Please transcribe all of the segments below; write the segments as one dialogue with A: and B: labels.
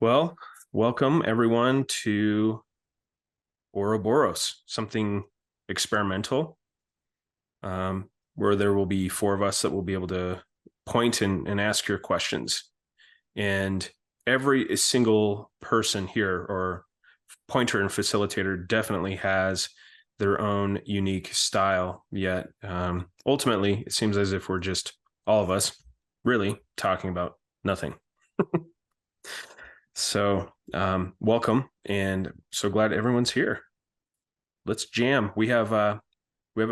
A: Well, welcome everyone to Ouroboros, something experimental, where there will be four of us that will be able to point and ask your questions. And every single person here, or pointer and facilitator, definitely has their own unique style. Yet ultimately, it seems as if we're just all of us really talking about nothing. So welcome, and so glad everyone's here. Let's jam. We have a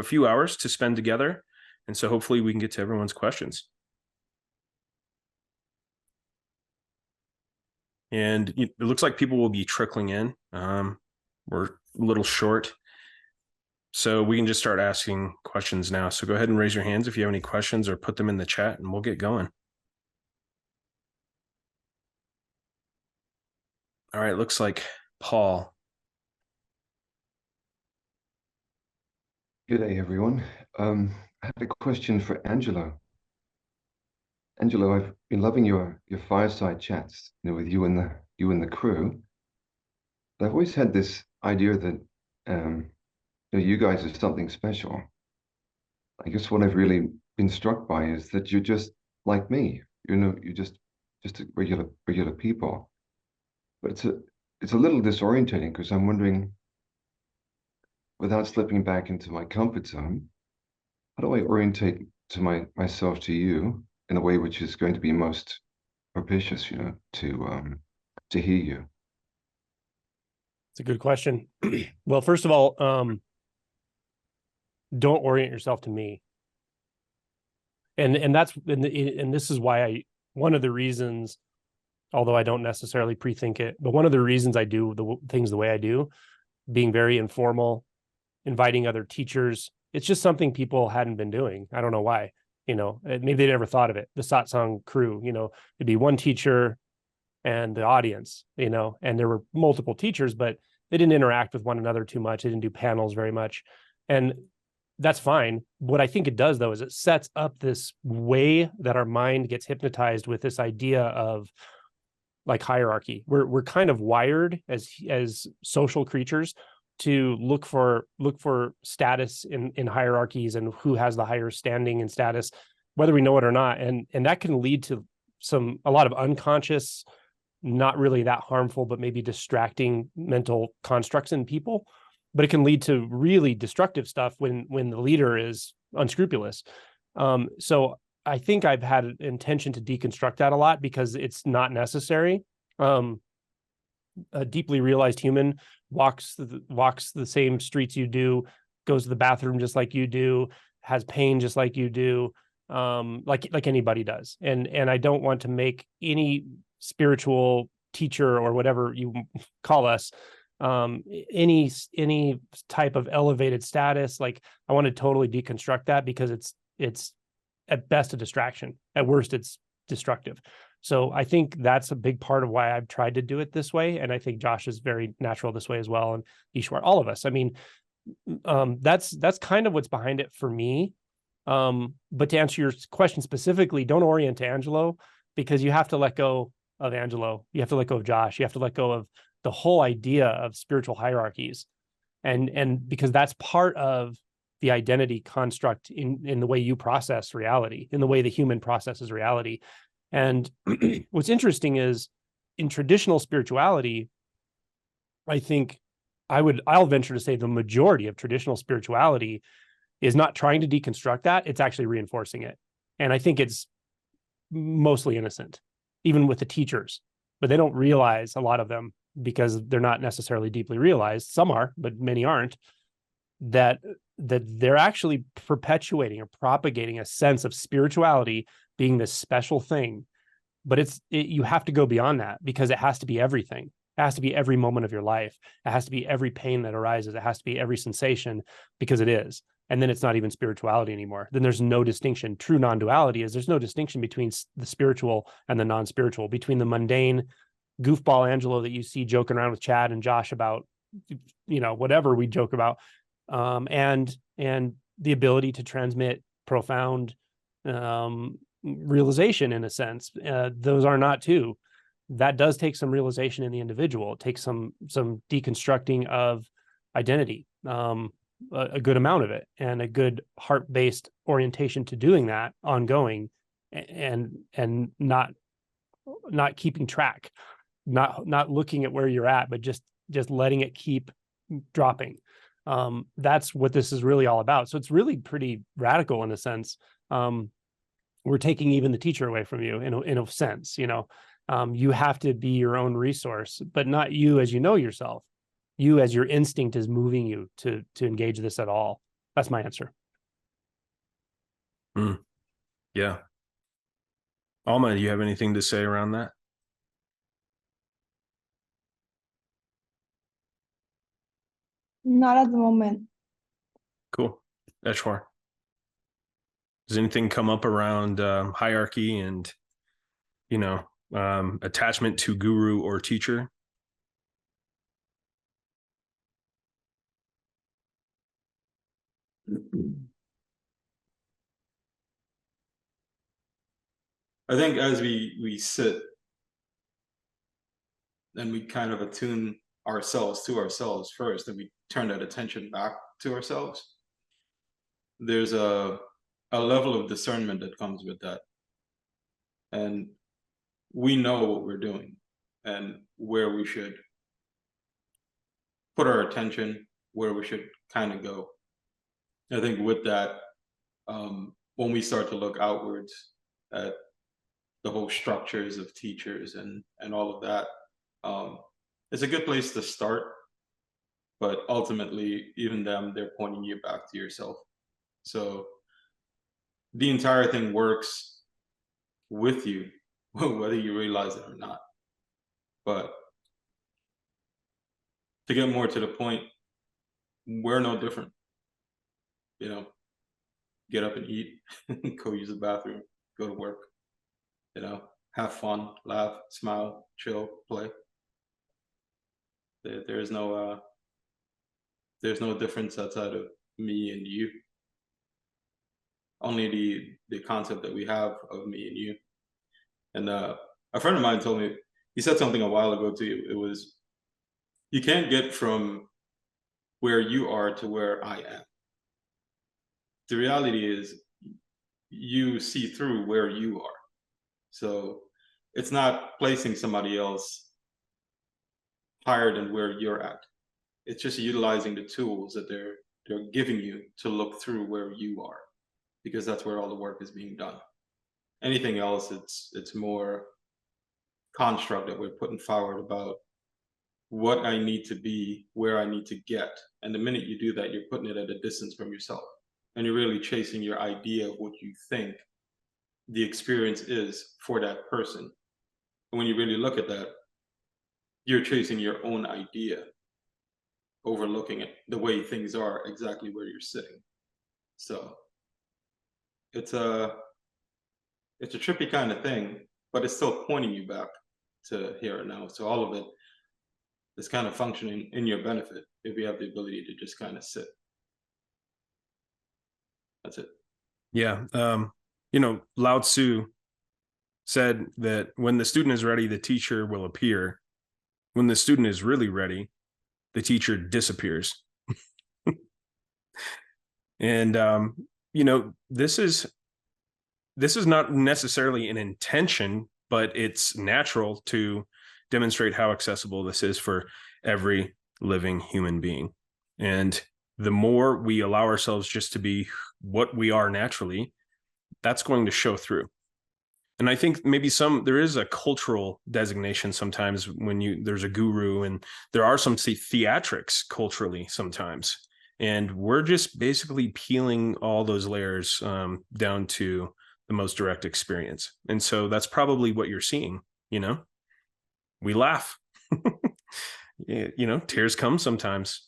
A: few hours to spend together, and so hopefully we can get to everyone's questions. And it looks like people will be trickling in. We're a little short, so we can just start asking questions now. So go ahead and raise your hands if you have any questions, or put them in the chat, and we'll get going. All right, looks like Paul.
B: Good day, everyone. I had a question for Angelo. Angelo, I've been loving your fireside chats, with you and the crew. But I've always had this idea that you guys are something special. I guess what I've really been struck by is that you're just like me. You're just regular people. But it's a little disorientating because I'm wondering, without slipping back into my comfort zone, how do I orientate myself to you in a way which is going to be most propitious, to hear you?
C: It's a good question. Well, first of all, don't orient yourself to me. And this is why one of the reasons, although I don't necessarily pre-think it, but one of the reasons I do the things the way I do, being very informal, inviting other teachers, it's just something people hadn't been doing. I don't know why, maybe they never thought of it. The Satsang crew, it'd be one teacher and the audience, and there were multiple teachers, but they didn't interact with one another too much. They didn't do panels very much. And that's fine. What I think it does, though, is it sets up this way that our mind gets hypnotized with this idea of like hierarchy. We're kind of wired as social creatures to look for status in hierarchies and who has the higher standing and status, whether we know it or not. And that can lead to a lot of unconscious, not really that harmful, but maybe distracting mental constructs in people. But it can lead to really destructive stuff when the leader is unscrupulous. So I think I've had an intention to deconstruct that a lot because it's not necessary. A deeply realized human walks the same streets you do, goes to the bathroom just like you do, has pain just like you do, like anybody does. And I don't want to make any spiritual teacher or whatever you call us any type of elevated status. Like, I want to totally deconstruct that because it's at best a distraction, at worst it's destructive. So I think that's a big part of why I've tried to do it this way, and I think Josh is very natural this way as well, and Eshwar, all of us. I mean, that's kind of what's behind it for me. But to answer your question specifically, don't orient to Angelo, because you have to let go of Angelo, you have to let go of Josh, you have to let go of the whole idea of spiritual hierarchies, and because that's part of the identity construct in the way you process reality, in the way the human processes reality. And what's interesting is, in traditional spirituality, I think I'll venture to say the majority of traditional spirituality is not trying to deconstruct that, it's actually reinforcing it. And I think it's mostly innocent, even with the teachers, but they don't realize, a lot of them, because they're not necessarily deeply realized. Some are, but many aren't, that they're actually perpetuating or propagating a sense of spirituality being this special thing. But you have to go beyond that, because it has to be everything. It has to be every moment of your life. It has to be every pain that arises. It has to be every sensation, because it is. And then it's not even spirituality anymore. Then there's no distinction. True non-duality is there's no distinction between the spiritual and the non-spiritual, between the mundane goofball Angelo that you see joking around with Chad and Josh about, whatever we joke about, and the ability to transmit profound realization, in a sense. Those are not two. that does take some realization in the individual. It takes some deconstructing of identity, a good amount of it, and a good heart-based orientation to doing that ongoing, and not keeping track, not looking at where you're at, but just letting it keep dropping. That's what this is really all about. So it's really pretty radical in a sense. We're taking even the teacher away from you in a sense, you know. You have to be your own resource, but not you as you know yourself. You as your instinct is moving you to engage this at all. That's my answer.
A: Yeah. Alma, do you have anything to say around that?
D: Not at the moment.
A: Cool. Eshwar, does anything come up around hierarchy and, you know, attachment to guru or teacher?
E: I think as we sit and we kind of attune ourselves to ourselves first, and we turn that attention back to ourselves, there's a level of discernment that comes with that. And we know what we're doing and where we should put our attention, where we should kind of go. I think with that, when we start to look outwards at the whole structures of teachers and all of that, it's a good place to start. But ultimately, even them, they're pointing you back to yourself. So the entire thing works with you, whether you realize it or not. But to get more to the point, we're no different. You know, get up and eat, go use the bathroom, go to work, you know, have fun, laugh, smile, chill, play. There's no difference outside of me and you. Only the concept that we have of me and you. And a friend of mine told me, he said something a while ago to you. It was, you can't get from where you are to where I am. The reality is you see through where you are. So it's not placing somebody else higher than where you're at. It's just utilizing the tools that they're giving you to look through where you are, because that's where all the work is being done. Anything else, it's more construct that we're putting forward about what I need to be, where I need to get. And the minute you do that, you're putting it at a distance from yourself. And you're really chasing your idea of what you think the experience is for that person. And when you really look at that, you're chasing your own idea, overlooking it, the way things are exactly where you're sitting. So it's a trippy kind of thing, but it's still pointing you back to here and now. So all of it is kind of functioning in your benefit if you have the ability to just kind of sit. That's it.
A: Yeah. You know, Lao Tzu said that when the student is ready, the teacher will appear. When the student is really ready, the teacher disappears. And, you know, this is not necessarily an intention, but it's natural to demonstrate how accessible this is for every living human being. And the more we allow ourselves just to be what we are naturally, that's going to show through. And I think maybe there is a cultural designation sometimes when there's a guru, and there are some theatrics culturally sometimes. And we're just basically peeling all those layers down to the most direct experience. And so that's probably what you're seeing, you know? We laugh. You know, tears come sometimes.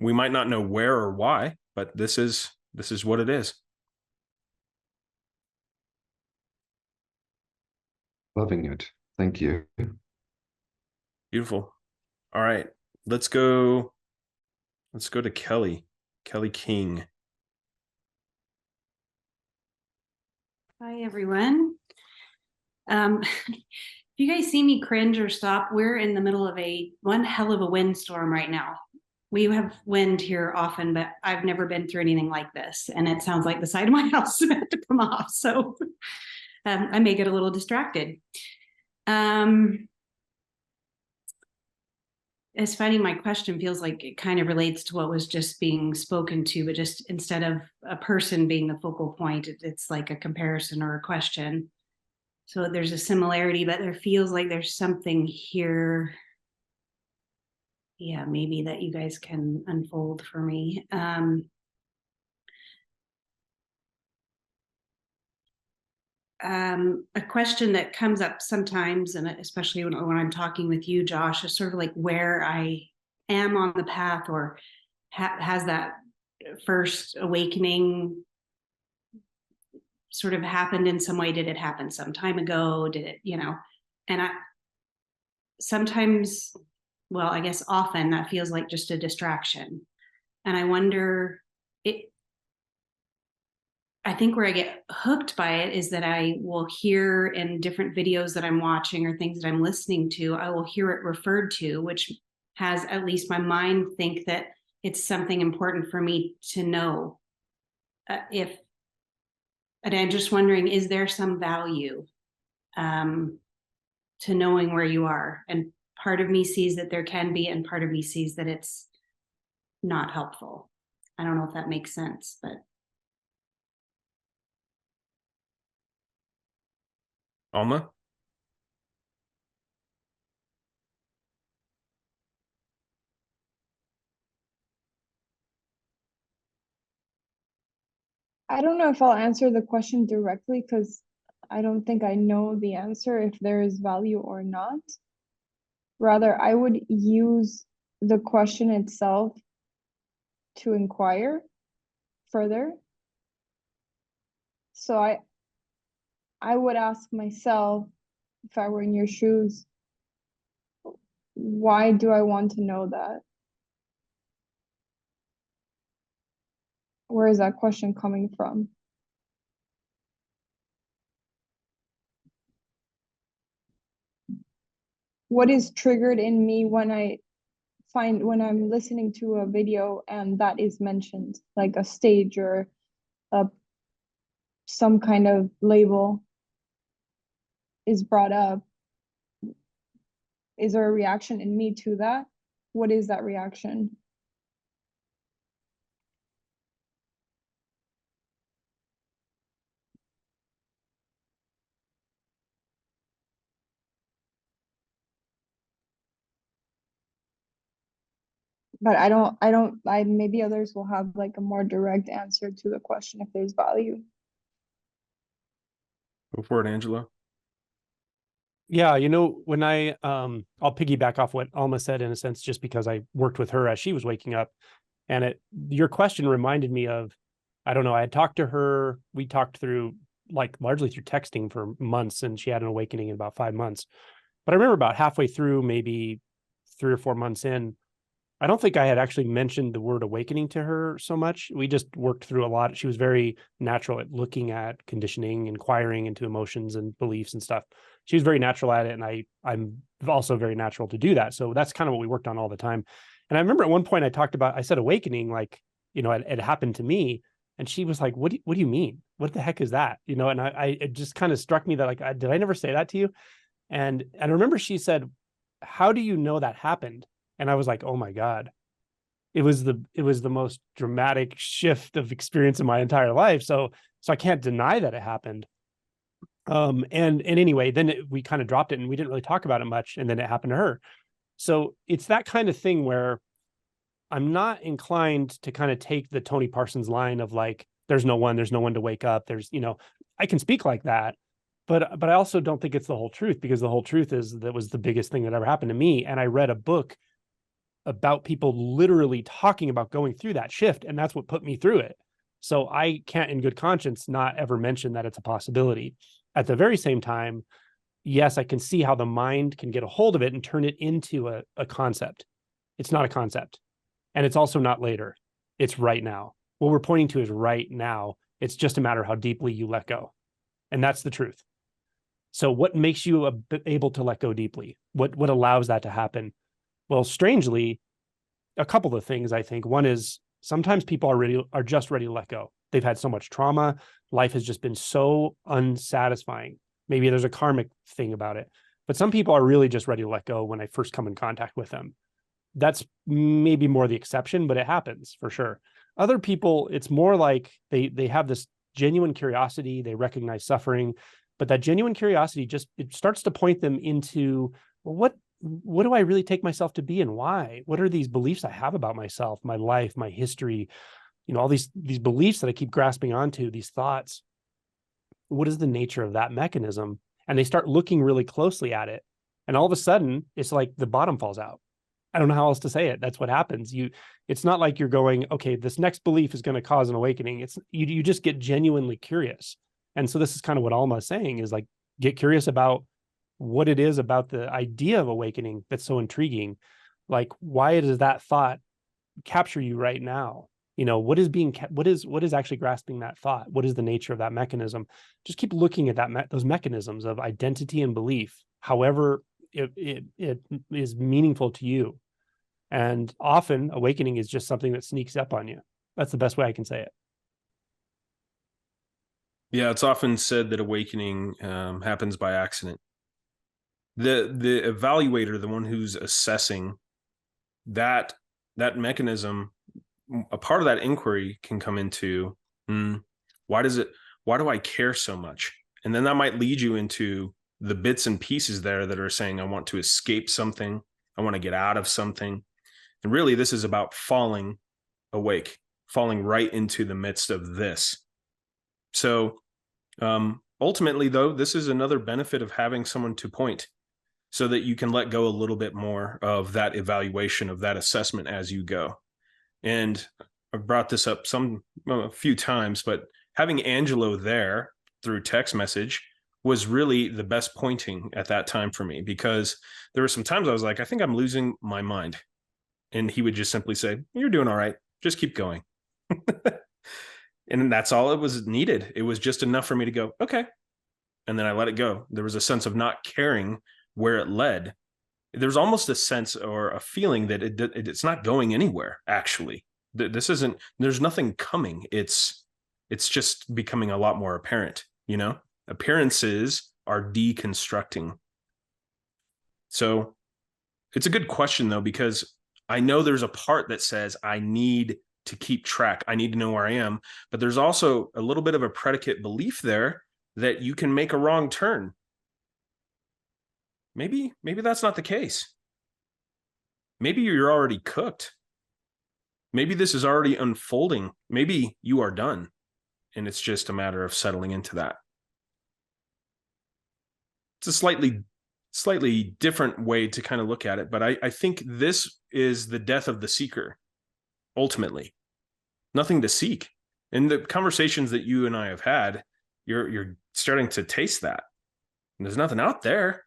A: We might not know where or why, but this is what it is.
B: Loving it. Thank you.
A: Beautiful. All right. Let's go to Kelly King.
F: Hi, everyone. If you guys see me cringe or stop, we're in the middle of one hell of a windstorm right now. We have wind here often, but I've never been through anything like this. And it sounds like the side of my house is about to come off. So I may get a little distracted. It's funny, my question feels like it kind of relates to what was just being spoken to, but just instead of a person being the focal point, it's like a comparison or a question. So there's a similarity, but there feels like there's something here. Yeah, maybe that you guys can unfold for me. A question that comes up sometimes, and especially when I'm talking with you, Josh, is sort of like where I am on the path, or has that first awakening sort of happened in some way? Did it happen some time ago? Did it, and I sometimes, well, I guess often that feels like just a distraction. And I wonder, I think where I get hooked by it is that I will hear in different videos that I'm watching or things that I'm listening to, I will hear it referred to, which has at least my mind think that it's something important for me to know. And I'm just wondering, is there some value to knowing where you are? And part of me sees that there can be, and part of me sees that it's not helpful. I don't know if that makes sense, but.
A: Alma?
D: I don't know if I'll answer the question directly because I don't think I know the answer if there is value or not. Rather, I would use the question itself to inquire further. So I would ask myself, if I were in your shoes, why do I want to know that? Where is that question coming from? What is triggered in me when when I'm listening to a video and that is mentioned, like a stage or some kind of label is brought up? Is there a reaction in me to that? What is that reaction? But maybe others will have like a more direct answer to the question if there's value.
A: Go for it, Angelo.
C: Yeah, when I'll piggyback off what Alma said in a sense, just because I worked with her as she was waking up. And your question reminded me of, I don't know, I had talked to her, we talked through like largely through texting for months, and she had an awakening in about 5 months. But I remember about halfway through, maybe 3 or 4 months in, I don't think I had actually mentioned the word awakening to her so much. We just worked through a lot. She was very natural at looking at conditioning, inquiring into emotions and beliefs and stuff. She was very natural at it. And I'm also very natural to do that. So that's kind of what we worked on all the time. And I remember at one point I said awakening, like, it happened to me. And she was like, what do you mean? What the heck is that? And it just kind of struck me that, like, did I never say that to you? And I remember she said, how do you know that happened? And I was like, oh my God, it was the most dramatic shift of experience in my entire life. So I can't deny that it happened. And anyway, then we kind of dropped it and we didn't really talk about it much. And then it happened to her. So it's that kind of thing where I'm not inclined to kind of take the Tony Parsons line of like, there's no one to wake up. I can speak like that, but I also don't think it's the whole truth, because the whole truth is that was the biggest thing that ever happened to me. And I read a book about people literally talking about going through that shift, and that's what put me through it. So I can't in good conscience not ever mention that it's a possibility. At the very same time, yes, I can see how the mind can get a hold of it and turn it into a concept. It's not a concept. And it's also not later. It's right now. What we're pointing to is right now. It's just a matter of how deeply you let go. And that's the truth. So what makes you able to let go deeply? What allows that to happen? Well, strangely, a couple of things, I think. One is sometimes people are just ready to let go. They've had so much trauma. Life has just been so unsatisfying. Maybe there's a karmic thing about it, but some people are really just ready to let go when I first come in contact with them. That's maybe more the exception, but it happens for sure. Other people, it's more like they have this genuine curiosity. They recognize suffering, but that genuine curiosity it starts to point them into, well, what do I really take myself to be and why? What are these beliefs I have about myself, my life, my history, all these beliefs that I keep grasping onto, these thoughts. What is the nature of that mechanism? And they start looking really closely at it. And all of a sudden, it's like the bottom falls out. I don't know how else to say it. That's what happens. It's not like you're going, okay, this next belief is going to cause an awakening. It's you just get genuinely curious. And so this is kind of what Alma is saying, is like, get curious about what it is about the idea of awakening that's so intriguing. Like, why does that thought capture you right now? What is actually grasping that thought? What is the nature of that mechanism? Just keep looking at those mechanisms of identity and belief, however it is meaningful to you. And often awakening is just something that sneaks up on you. That's the best way I can say it.
A: Yeah, it's often said that awakening happens by accident. The evaluator, the one who's assessing that mechanism, a part of that inquiry can come into, why do I care so much? And then that might lead you into the bits and pieces there that are saying, I want to escape something. I want to get out of something. And really, this is about falling awake, falling right into the midst of this. So ultimately, though, this is another benefit of having someone to point, so that you can let go a little bit more of that evaluation, of that assessment as you go. And I've brought this up a few times, but having Angelo there through text message was really the best pointing at that time for me, because there were some times I was like, I think I'm losing my mind. And he would just simply say, you're doing all right. Just keep going. And that's all it was needed. It was just enough for me to go, okay. And then I let it go. There was a sense of not caring where it led. There's almost a sense or a feeling that it's not going anywhere, actually. There's nothing coming. It's just becoming a lot more apparent, Appearances are deconstructing. So it's a good question, though, because I know there's a part that says I need to keep track. I need to know where I am. But there's also a little bit of a predicate belief there that you can make a wrong turn. Maybe that's not the case. Maybe you're already cooked. Maybe this is already unfolding. Maybe you are done, and it's just a matter of settling into that. It's a slightly different way to kind of look at it, but I think this is the death of the seeker, ultimately. Nothing to seek. In the conversations that you and I have had, you're starting to taste that. And there's nothing out there.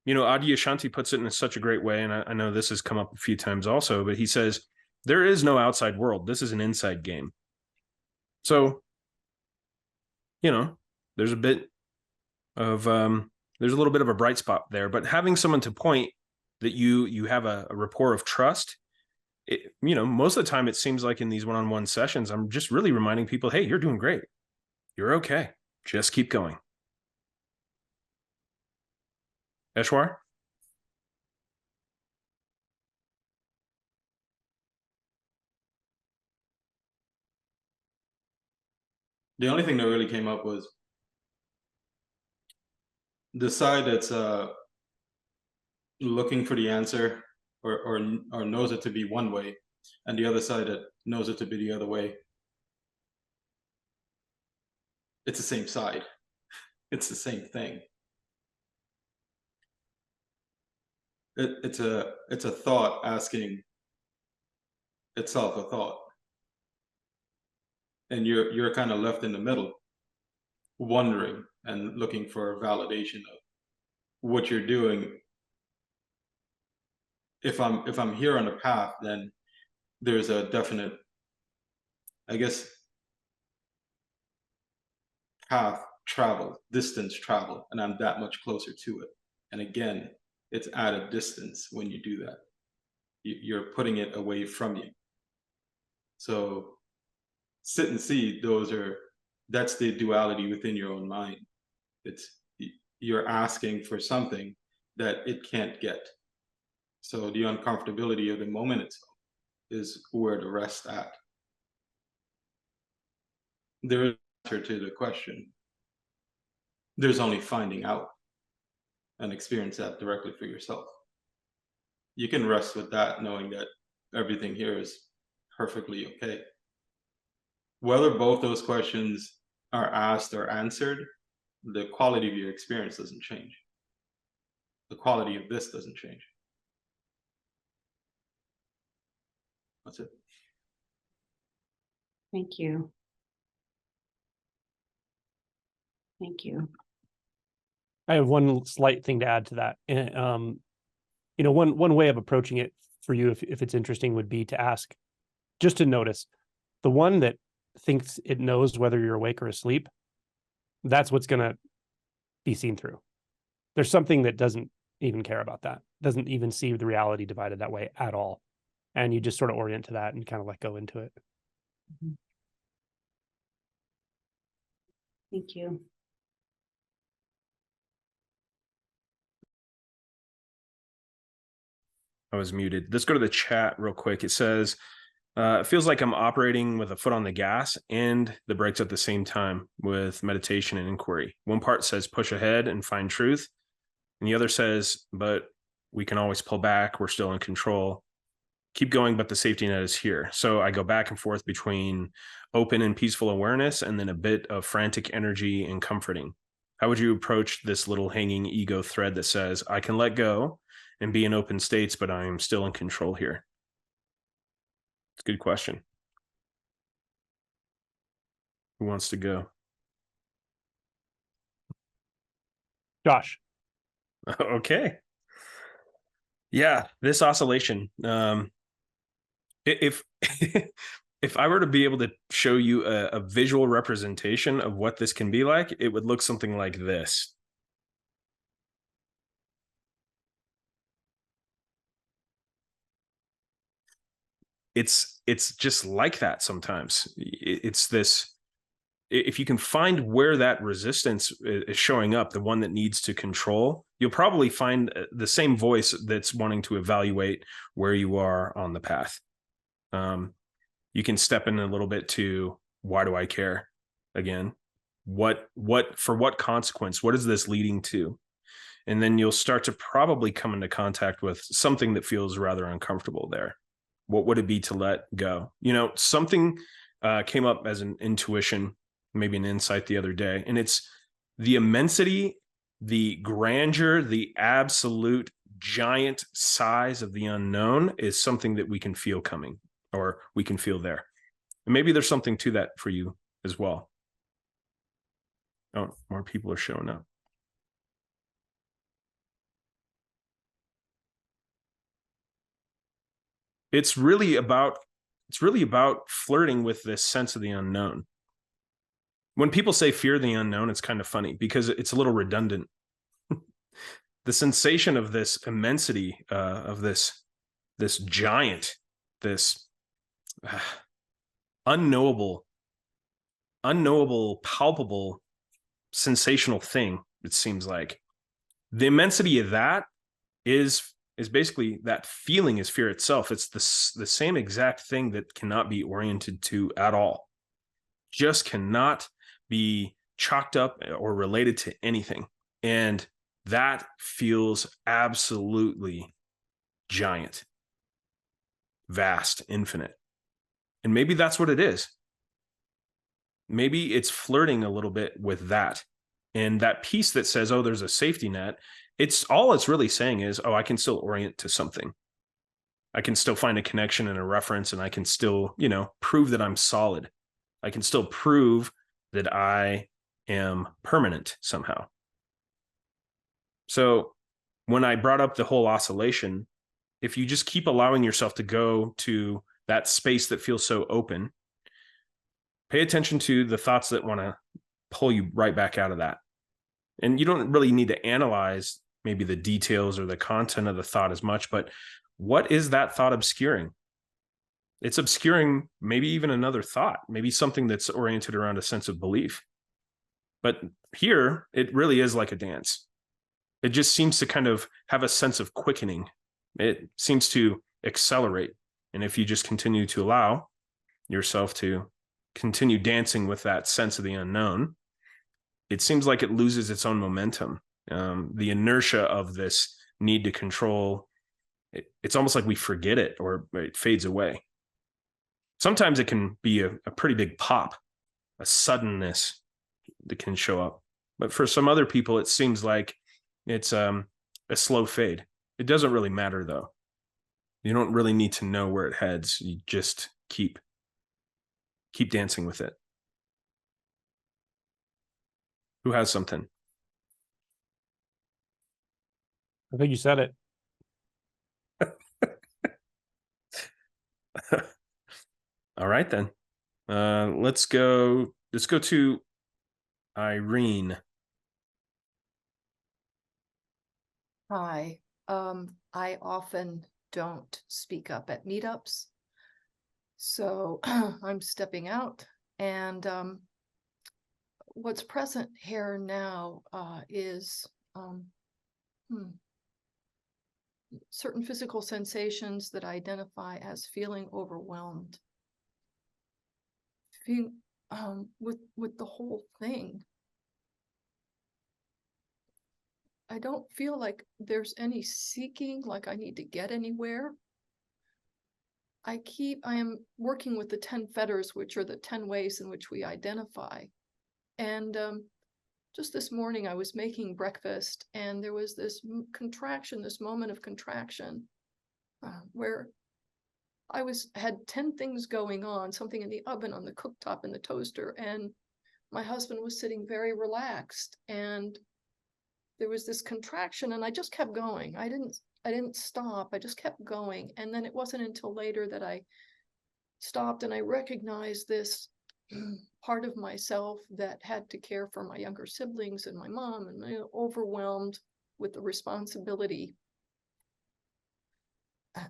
A: Adyashanti puts it in such a great way, and I know this has come up a few times also, but he says, there is no outside world. This is an inside game. So, there's a bit of, there's a little bit of a bright spot there, but having someone to point that you have a rapport of trust, most of the time it seems like in these one-on-one sessions, I'm just really reminding people, hey, you're doing great. You're okay. Just keep going. Eshwar?
E: The only thing that really came up was the side that's looking for the answer or knows it to be one way, and the other side that knows it to be the other way. It's the same side. It's the same thing. It's a thought asking itself a thought, and you're kind of left in the middle, wondering and looking for validation of what you're doing. If I'm here on the path, then there's a definite, I guess, path travel, distance travel, and I'm that much closer to it. And again, it's at a distance when you do that. You're putting it away from you. So sit and see, that's the duality within your own mind. You're asking for something that it can't get. So the uncomfortability of the moment itself is where to rest at. There is an answer to the question. There's only finding out and experience that directly for yourself. You can rest with that, knowing that everything here is perfectly okay. Whether both those questions are asked or answered, the quality of your experience doesn't change. The quality of this doesn't change. That's it.
F: Thank you. Thank you.
C: I have one slight thing to add to that. You know, one way of approaching it for you, if it's interesting, would be to ask, just to notice, the one that thinks it knows whether you're awake or asleep, that's what's going to be seen through. There's something that doesn't even care about that, doesn't even see the reality divided that way at all. And you just sort of orient to that and kind of let go into it.
F: Thank you.
A: I was muted. Let's go to the chat real quick. It says, it feels like I'm operating with a foot on the gas and the brakes at the same time with meditation and inquiry. One part says push ahead and find truth. And the other says, but we can always pull back. We're still in control. Keep going, but the safety net is here. So I go back and forth between open and peaceful awareness and then a bit of frantic energy and comforting. How would you approach this little hanging ego thread that says, I can let go and be in open states, but I am still in control here? It's a good question. Who wants to go?
C: Josh.
A: Okay. Yeah, this oscillation. If if I were to be able to show you a visual representation of what this can be like, it would look something like this. It's just like that sometimes. It's this, if you can find where that resistance is showing up, the one that needs to control, you'll probably find the same voice that's wanting to evaluate where you are on the path. You can step in a little bit to, why do I care? Again, for what consequence? What is this leading to? And then you'll start to probably come into contact with something that feels rather uncomfortable there. What would it be to let go? You know, something came up as an intuition, maybe an insight the other day, and it's the immensity, the grandeur, the absolute giant size of the unknown is something that we can feel coming, or we can feel there. And maybe there's something to that for you as well. Oh, more people are showing up. It's really about flirting with this sense of the unknown. When people say fear the unknown, it's kind of funny because it's a little redundant. The sensation of this immensity, of this giant, this unknowable, palpable, sensational thing, it seems like. The immensity of that is basically, that feeling is fear itself. It's the same exact thing that cannot be oriented to at all. Just cannot be chalked up or related to anything. And that feels absolutely giant, vast, infinite. And maybe that's what it is. Maybe it's flirting a little bit with that. And that piece that says, oh, there's a safety net, it's really saying is, oh, I can still orient to something. I can still find a connection and a reference, and I can still, prove that I'm solid. I can still prove that I am permanent somehow. So when I brought up the whole oscillation, if you just keep allowing yourself to go to that space that feels so open, pay attention to the thoughts that want to pull you right back out of that. And you don't really need to analyze maybe the details or the content of the thought as much, but what is that thought obscuring? It's obscuring maybe even another thought, maybe something that's oriented around a sense of belief. But here, it really is like a dance. It just seems to kind of have a sense of quickening. It seems to accelerate. And if you just continue to allow yourself to continue dancing with that sense of the unknown, it seems like it loses its own momentum. The inertia of this need to control, it's almost like we forget it or it fades away. Sometimes it can be a pretty big pop, a suddenness that can show up. But for some other people, it seems like it's a slow fade. It doesn't really matter, though. You don't really need to know where it heads. You just keep dancing with it. Who has something?
C: I think you said it.
A: All right, then. Let's go to Irene.
G: Hi. I often don't speak up at meetups, so I'm stepping out. And what's present here now is certain physical sensations that I identify as feeling overwhelmed. With the whole thing. I don't feel like there's any seeking, like I need to get anywhere. I am working with the 10 fetters, which are the 10 ways in which we identify. And just this morning I was making breakfast and there was this contraction, this moment of contraction where I had 10 things going on, something in the oven, on the cooktop, in the toaster, and my husband was sitting very relaxed, and there was this contraction, and I just kept going. I didn't stop. I just kept going. And then it wasn't until later that I stopped and I recognized this part of myself that had to care for my younger siblings and my mom, and overwhelmed with the responsibility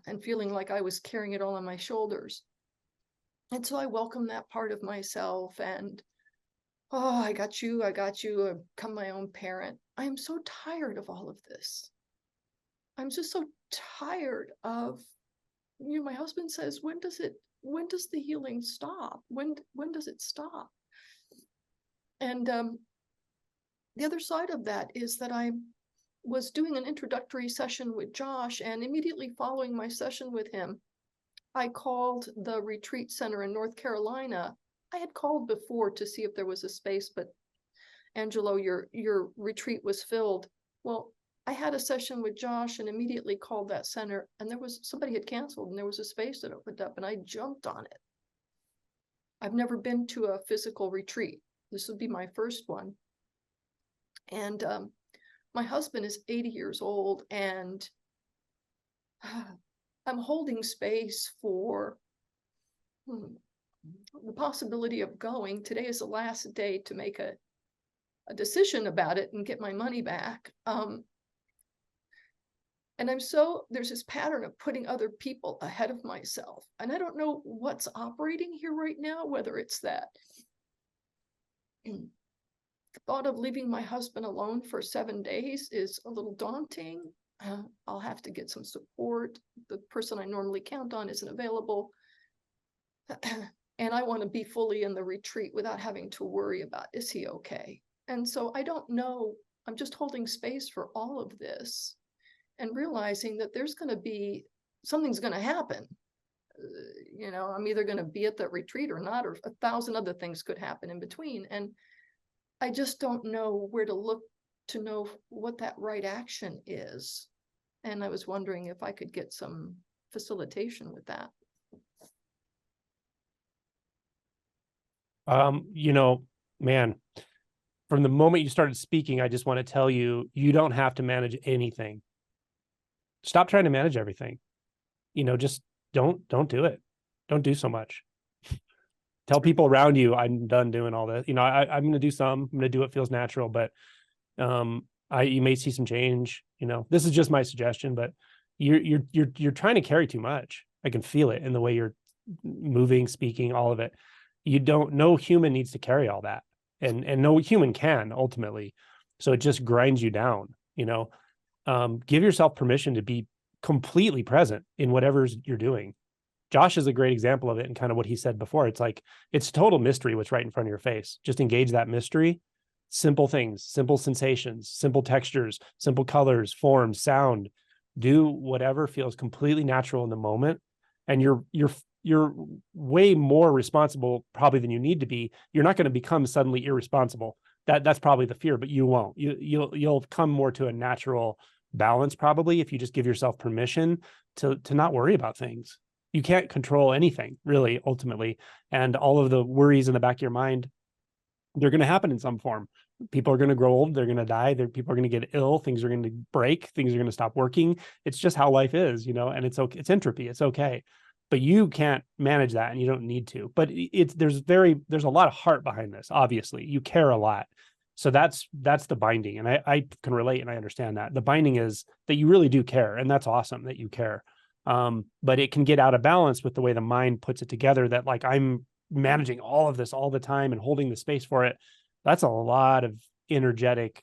G: and feeling like I was carrying it all on my shoulders. And so I welcome that part of myself, and I got you, become my own parent. I am so tired of all of this. I'm just so tired of, my husband says, when does the healing stop? When does it stop? And the other side of that is that I was doing an introductory session with Josh, and immediately following my session with him, I called the retreat center in North Carolina. I had called before to see if there was a space, but Angelo, your retreat was filled. Well, I had a session with Josh and immediately called that center, and somebody had canceled and there was a space that opened up, and I jumped on it. I've never been to a physical retreat. This would be my first one. And my husband is 80 years old, and I'm holding space for the possibility of going. Today is the last day to make a decision about it and get my money back. And there's this pattern of putting other people ahead of myself. And I don't know what's operating here right now, whether it's that the thought of leaving my husband alone for 7 days is a little daunting. I'll have to get some support. The person I normally count on isn't available. And I want to be fully in the retreat without having to worry about, is he okay? And so I don't know. I'm just holding space for all of this and realizing that something's going to happen. I'm either going to be at the retreat or not, or 1,000 other things could happen in between. And I just don't know where to look to know what that right action is. And I was wondering if I could get some facilitation with that.
C: Man, from the moment you started speaking, I just want to tell you, you don't have to manage anything. Stop trying to manage everything. Just don't do it. Don't do so much. Tell people around you, I'm done doing all this. You know, I'm going to do some, I'm going to do what feels natural, but you may see some change. You know, this is just my suggestion, but you're trying to carry too much. I can feel it in the way you're moving, speaking, all of it. No human needs to carry all that, and no human can ultimately. So it just grinds you down, you know. Give yourself permission to be completely present in whatever you're doing. Josh is a great example of it, and kind of what he said before. It's like, it's total mystery what's right in front of your face. Just engage that mystery. Simple things, simple sensations, simple textures, simple colors, forms, sound. Do whatever feels completely natural in the moment, and you're way more responsible probably than you need to be. You're not going to become suddenly irresponsible. That's probably the fear, but you won't. You'll come more to a natural balance probably if you just give yourself permission to not worry about things. You can't control anything really ultimately, and all of the worries in the back of your mind, they're going to happen in some form. People are going to grow old, they're going to die, people are going to get ill, things are going to break, things are going to stop working. It's just how life is, you know, and it's okay. It's entropy. It's okay. But you can't manage that, and you don't need to. But there's a lot of heart behind this. Obviously, you care a lot. So that's the binding. And I can relate, and I understand that. The binding is that you really do care, and that's awesome that you care. But it can get out of balance with the way the mind puts it together, that like, I'm managing all of this all the time and holding the space for it. That's a lot of energetic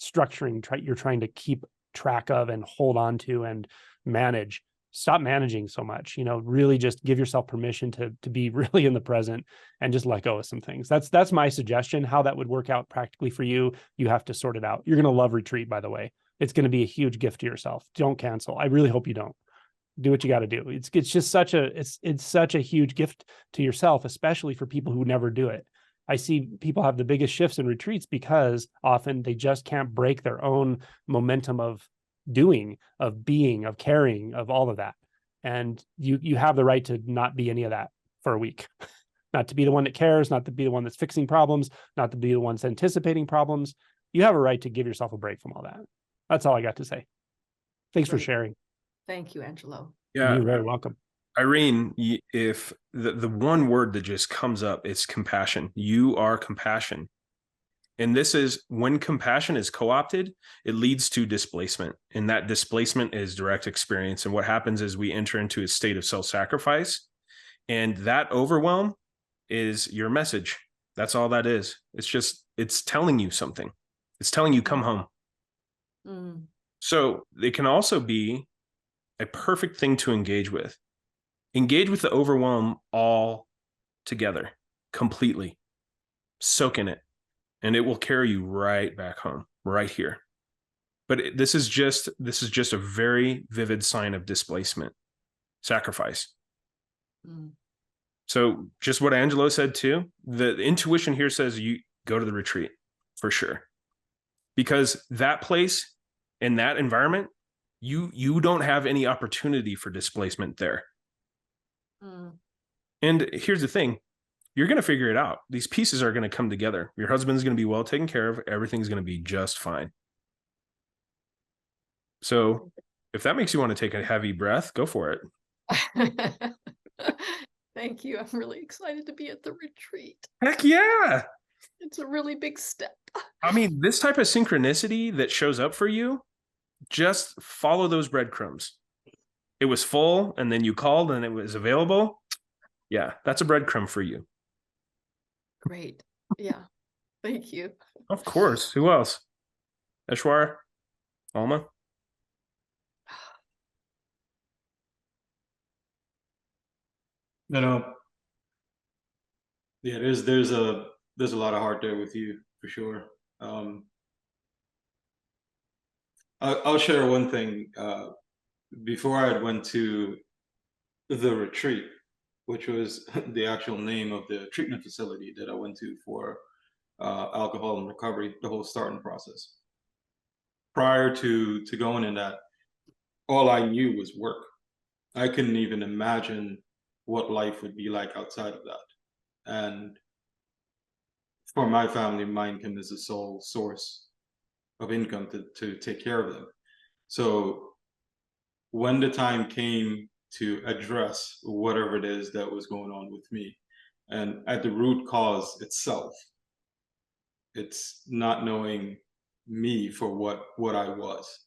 C: structuring you're trying to keep track of and hold on to and manage. Stop managing so much, you know, really just give yourself permission to be really in the present and just let go of some things. That's my suggestion. How that would work out practically for you, you have to sort it out. You're going to love retreat, by the way. It's going to be a huge gift to yourself. Don't cancel. I really hope you don't. Do what you got to do. It's just such a huge gift to yourself, especially for people who never do it. I see people have the biggest shifts in retreats because often they just can't break their own momentum of doing, of being, of caring, of all of that. And you have the right to not be any of that for a week. Not to be the one that cares, not to be the one that's fixing problems, not to be the one that's anticipating problems. You have a right to give yourself a break from all that. That's all I got to say. Thanks for sharing.
G: Thank you, Angelo.
A: Yeah,
C: you're very welcome.
A: Irene, if the one word that just comes up is compassion. You are compassion. And this is when compassion is co-opted, it leads to displacement. And that displacement is direct experience. And what happens is we enter into a state of self-sacrifice. And that overwhelm is your message. That's all that is. It's telling you something. It's telling you, come home.
G: Mm.
A: So it can also be a perfect thing to engage with. Engage with the overwhelm all together, completely. Soak in it. And it will carry you right back home, right here. But this is just a very vivid sign of displacement, sacrifice.
G: Mm.
A: So just what Angelo said too, the intuition here says you go to the retreat for sure. Because that place in that environment, you don't have any opportunity for displacement there.
G: Mm.
A: And here's the thing. You're going to figure it out. These pieces are going to come together. Your husband's going to be well taken care of. Everything's going to be just fine. So if that makes you want to take a heavy breath, go for it.
G: Thank you. I'm really excited to be at the retreat.
A: Heck yeah.
G: It's a really big step.
A: I mean, this type of synchronicity that shows up for you, just follow those breadcrumbs. It was full and then you called and it was available. Yeah, that's a breadcrumb for you.
G: Great. Yeah. Thank you.
A: Of course. Who else? Eshwar? Alma?
E: Yeah, there's a lot of heart there with you for sure. I'll share one thing. Before I went to the retreat, which was the actual name of the treatment facility that I went to for alcohol and recovery, the whole starting process. Prior to going in that, all I knew was work. I couldn't even imagine what life would be like outside of that. And for my family, my income is the sole source of income to take care of them. So when the time came to address whatever it is that was going on with me, And at the root cause itself, it's not knowing me for what I was.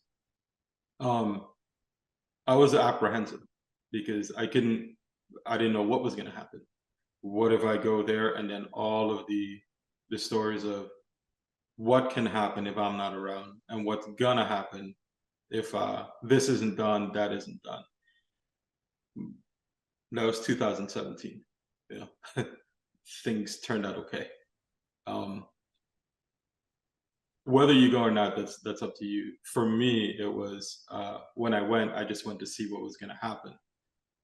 E: I was apprehensive because I didn't know what was going to happen. What if I go there and then all of the stories of what can happen if I'm not around, and what's gonna happen if this isn't done, that isn't done. That was 2017. You know, things turned out okay. Whether you go or not, that's up to you. For me, it was when I went, I just went to see what was going to happen,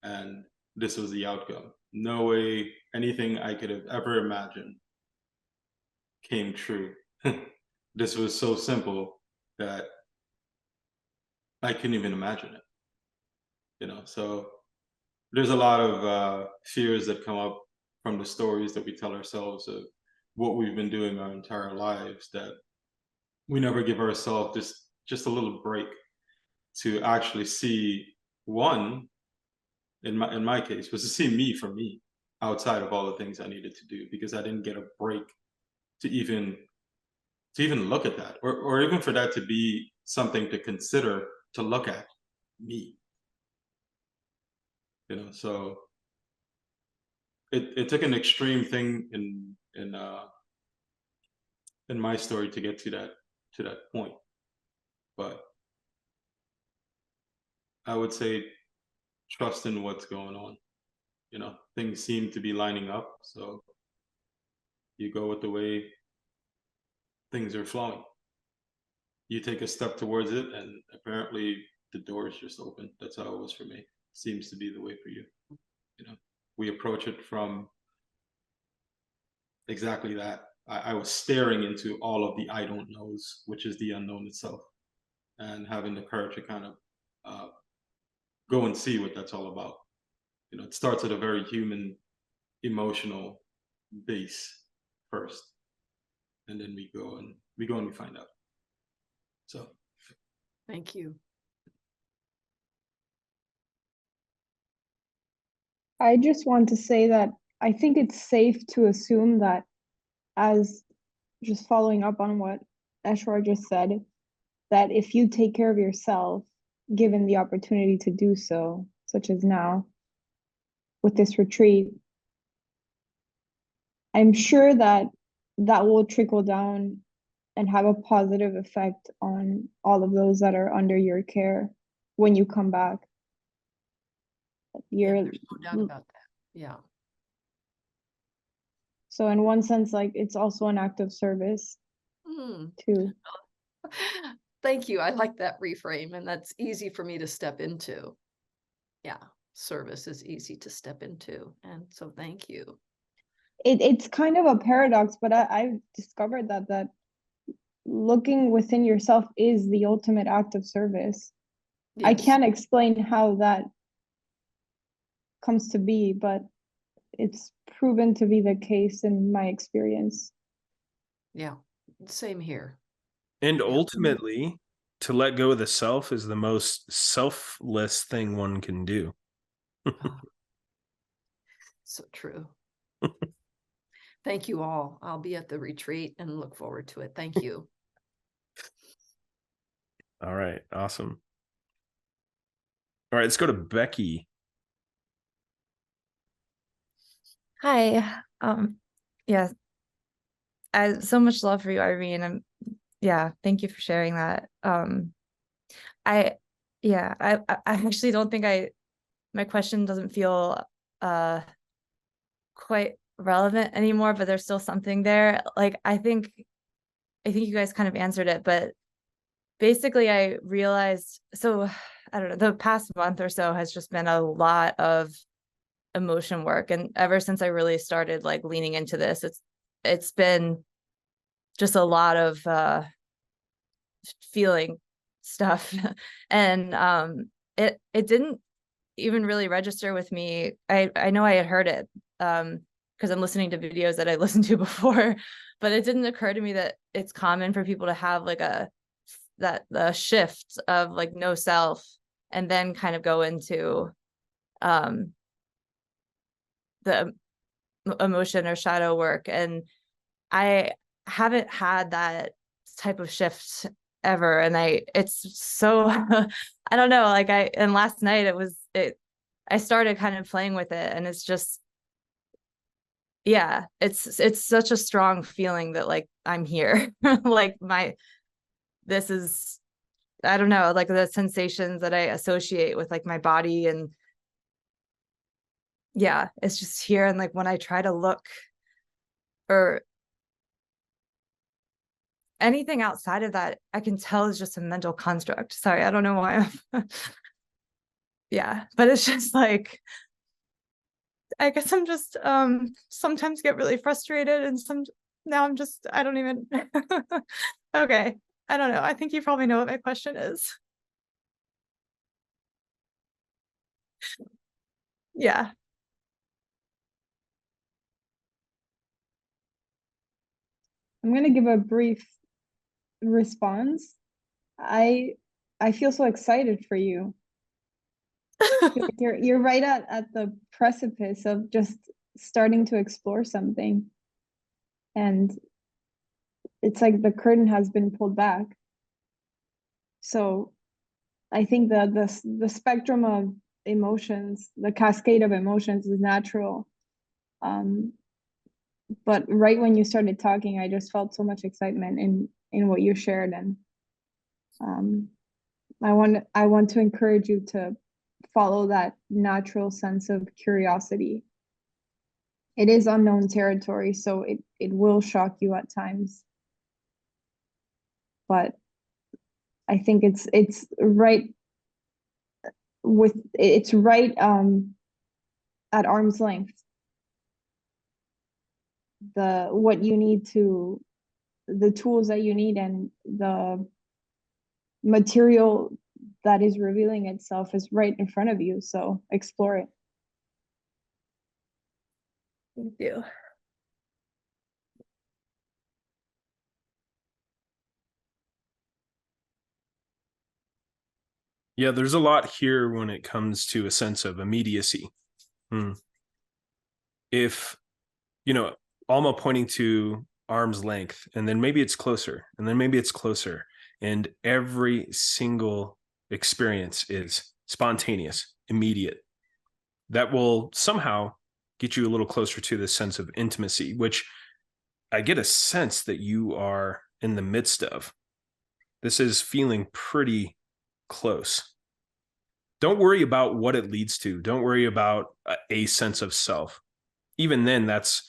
E: and this was the outcome. No way anything I could have ever imagined came true. This was so simple that I couldn't even imagine it. You know, so there's a lot of fears that come up from the stories that we tell ourselves of what we've been doing our entire lives, that we never give ourselves just a little break to actually see. One, in my case, was to see me for me outside of all the things I needed to do, because I didn't get a break to even look at that, or even for that to be something to consider, to look at me. You know, so it took an extreme thing in my story to get to that point. But I would say trust in what's going on. You know, things seem to be lining up, so you go with the way things are flowing. You take a step towards it, and apparently the door is just open. That's how it was for me. Seems to be the way for you. You know, we approach it from exactly that. I was staring into all of the I don't knows, which is the unknown itself, and having the courage to kind of go and see what that's all about. You know, it starts at a very human, emotional base first, and then we go and we find out. So,
G: Thank you.
D: I just want to say that I think it's safe to assume that, as just following up on what Eshwar just said, that if you take care of yourself, given the opportunity to do so, such as now with this retreat, I'm sure that will trickle down and have a positive effect on all of those that are under your care when you come back.
G: Yeah, there's no doubt about that. Yeah.
D: So in one sense, like, it's also an act of service too.
G: Thank you. I like that reframe, and that's easy for me to step into. Yeah, service is easy to step into, and so thank you.
D: It's kind of a paradox, but I've discovered that looking within yourself is the ultimate act of service. I
G: Yes.
D: can't explain how that comes to be, but it's proven to be the case in my experience.
G: Yeah, same here.
A: And ultimately, to let go of the self is the most selfless thing one can do.
G: So true. Thank you all. I'll be at the retreat and look forward to it. Thank you.
A: All right. Awesome. All right. Let's go to Becky.
H: Hi. Yeah. I have so much love for you, Irene. Thank you for sharing that. I actually don't think my question doesn't feel quite relevant anymore, but there's still something there. Like, I think you guys kind of answered it, but basically I realized, so I don't know, the past month or so has just been a lot of emotion work, and ever since I really started like leaning into this, it's been just a lot of feeling stuff. And it didn't even really register with me. I know I had heard it because I'm listening to videos that I listened to before, but it didn't occur to me that it's common for people to have like the shift of like no self, and then kind of go into the emotion or shadow work. And I haven't had that type of shift ever. And it's so, I don't know, like and last night I started kind of playing with it, and it's just, yeah, it's such a strong feeling that like I'm here. Like this is, I don't know, like the sensations that I associate with like my body, and yeah, it's just here. And like when I try to look or anything outside of that, I can tell is just a mental construct. Sorry, I don't know why I'm yeah, but it's just like, I guess I'm just sometimes get really frustrated, and now I'm just, I don't even okay, I don't know. I think you probably know what my question is. Yeah.
D: I'm going to give a brief response. I feel so excited for you. You're right at the precipice of just starting to explore something, and it's like the curtain has been pulled back. So I think that the spectrum of emotions, the cascade of emotions, is natural. But right when you started talking, I just felt so much excitement in what you shared, and I want to encourage you to follow that natural sense of curiosity. It is unknown territory, so it will shock you at times. But I think it's right at arm's length. What you need to, the tools that you need, and the material that is revealing itself is right in front of you. So explore it.
H: Thank you.
A: Yeah, there's a lot here when it comes to a sense of immediacy. If, Alma pointing to arm's length, and then maybe it's closer, and then maybe it's closer, and every single experience is spontaneous, immediate. That will somehow get you a little closer to this sense of intimacy, which I get a sense that you are in the midst of. This is feeling pretty close. Don't worry about what it leads to. Don't worry about a sense of self. Even then, that's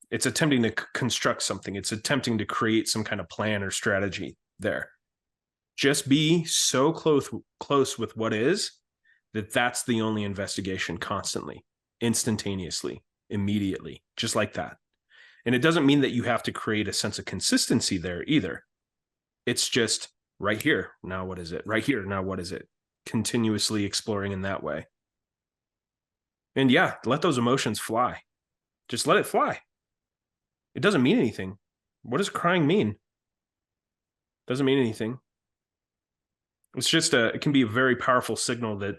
A: it's attempting to construct something. It's attempting to create some kind of plan or strategy there. Just be so close with what is, that's the only investigation constantly, instantaneously, immediately, just like that. And it doesn't mean that you have to create a sense of consistency there either. It's just right here. Now, what is it? Right here. Now, what is it? Continuously exploring in that way. And yeah, let those emotions fly. Just let it fly. It doesn't mean anything. What does crying mean? Doesn't mean anything. It's just it can be a very powerful signal that,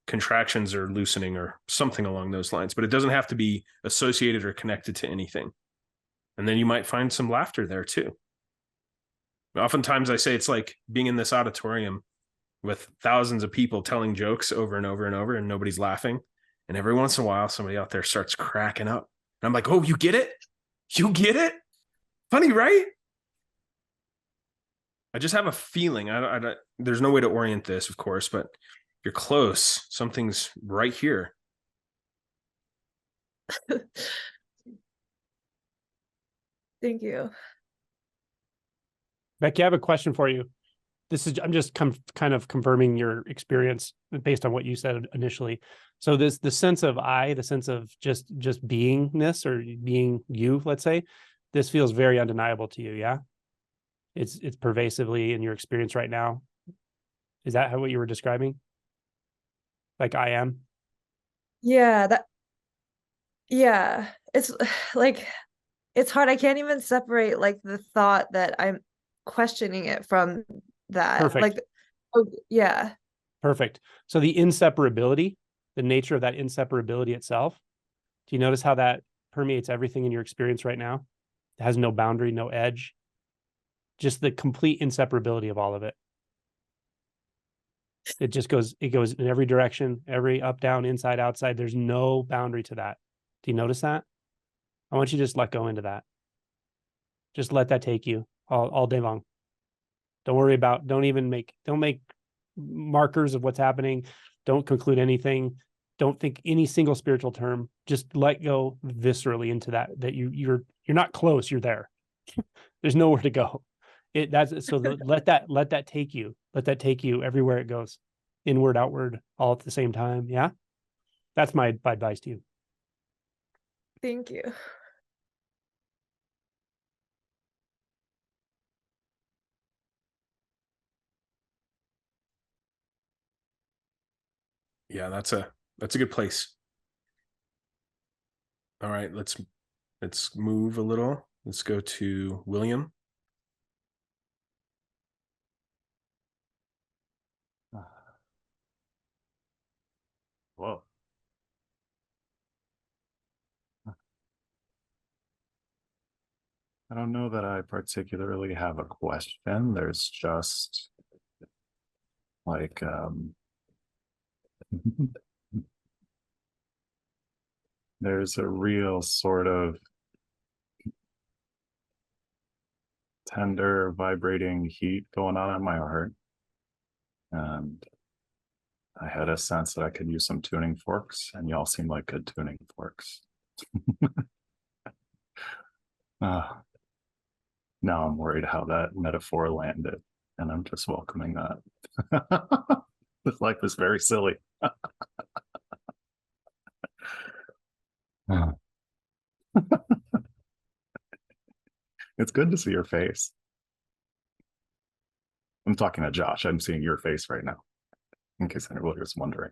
A: contractions are loosening or something along those lines, but it doesn't have to be associated or connected to anything. And then you might find some laughter there too. Oftentimes I say it's like being in this auditorium with thousands of people telling jokes over and over and over, and nobody's laughing. And every once in a while, somebody out there starts cracking up. And I'm like, oh, you get it? You get it? Funny, right? I just have a feeling. There's no way to orient this, of course, but you're close. Something's right here.
H: Thank you.
C: Becky, I have a question for you. I'm just kind of confirming your experience based on what you said initially. So the sense of the sense of just beingness, or being you, let's say, this feels very undeniable to you. Yeah. It's pervasively in your experience right now. Is that what you were describing? Like I am?
H: Yeah, it's like, it's hard. I can't even separate like the thought that I'm questioning it from that.
C: Perfect.
H: Like, oh, yeah.
C: Perfect. So the inseparability, the nature of that inseparability itself, Do you notice how that permeates everything in your experience right now? It has no boundary, no edge, just the complete inseparability of all of it. It goes in every direction, every up, down, inside, outside. There's no boundary to that. Do you notice that? I want you to just let go into that. Just let that take you all day long. Don't worry about, don't make markers of what's happening. Don't conclude anything. Don't think any single spiritual term. Just let go viscerally into that you're not close, you're there. There's nowhere to go. Let that take you. Let that take you everywhere it goes. Inward, outward, all at the same time. Yeah. That's my advice to you.
H: Thank you.
A: Yeah, that's a good place. All right, let's move a little. Let's go to William.
I: Whoa. I don't know that I particularly have a question. There's just like there's a real sort of tender vibrating heat going on in my heart. And I had a sense that I could use some tuning forks, and y'all seem like good tuning forks. Now I'm worried how that metaphor landed, and I'm just welcoming that. This life is very silly. It's good to see your face. I'm talking to Josh. I'm seeing your face right now, in case anybody was wondering.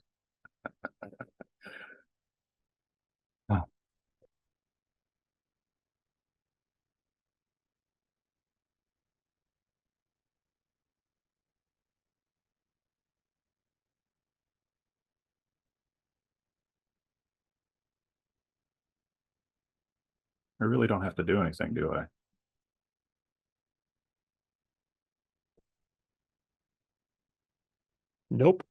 I: I really don't have to do anything, do I?
C: Nope.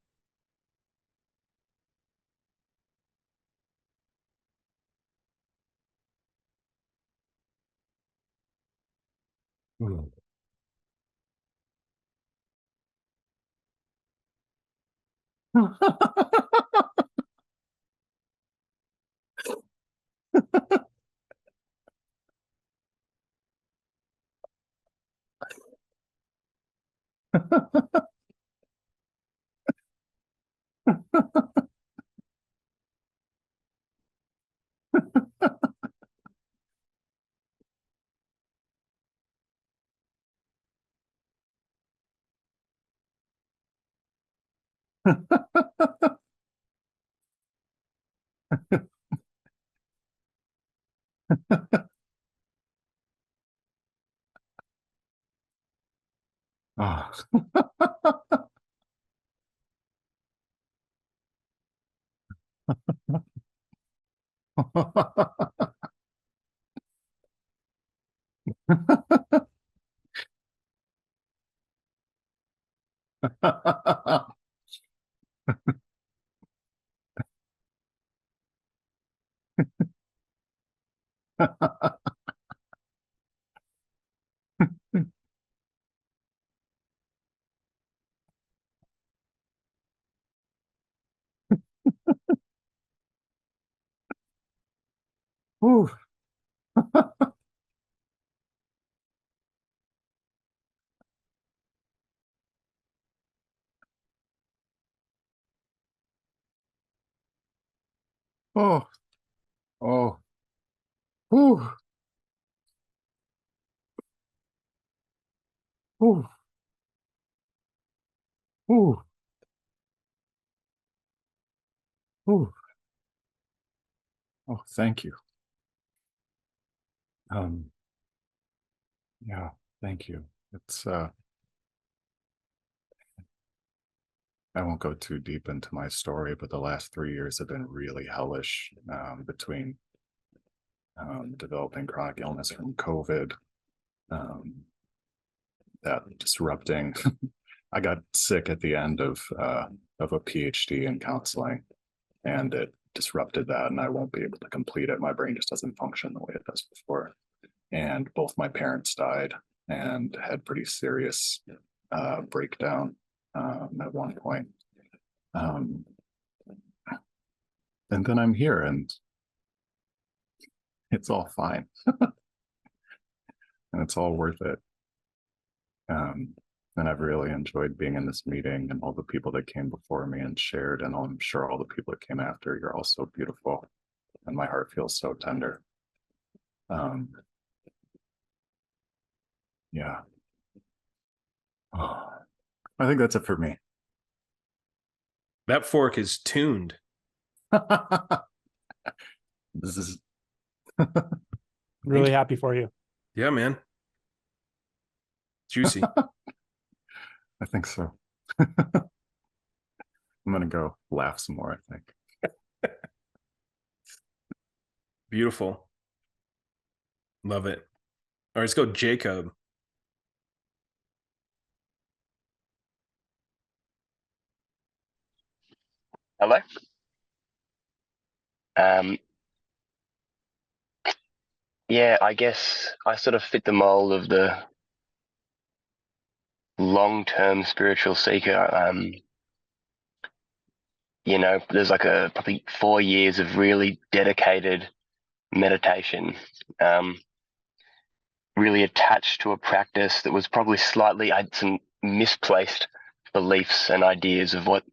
I: Oh. Ooh. Oh, oh, ooh, ooh, ooh, ooh. Oh, thank you. Yeah, thank you. It's I won't go too deep into my story, but the last 3 years have been really hellish, between developing chronic illness from COVID, that disrupting. I got sick at the end of a PhD in counseling, and it disrupted that, and I won't be able to complete it. My brain just doesn't function the way it does before. And both my parents died and had pretty serious breakdown at one point. And then I'm here, and it's all fine. And it's all worth it. And I've really enjoyed being in this meeting, and all the people that came before me and shared, and I'm sure all the people that came after. You're all so beautiful, and my heart feels so tender. Yeah. Oh, I think that's it for me.
A: That fork is tuned.
I: This is
C: Really happy for you.
A: Yeah, man. Juicy.
I: I think so. I'm gonna go laugh some more, I think.
A: Beautiful. Love it. All right, let's go, Jacob.
J: Hello. Yeah, I guess I sort of fit the mold of the long-term spiritual seeker. There's like probably 4 years of really dedicated meditation, really attached to a practice that was probably I had some misplaced beliefs and ideas of what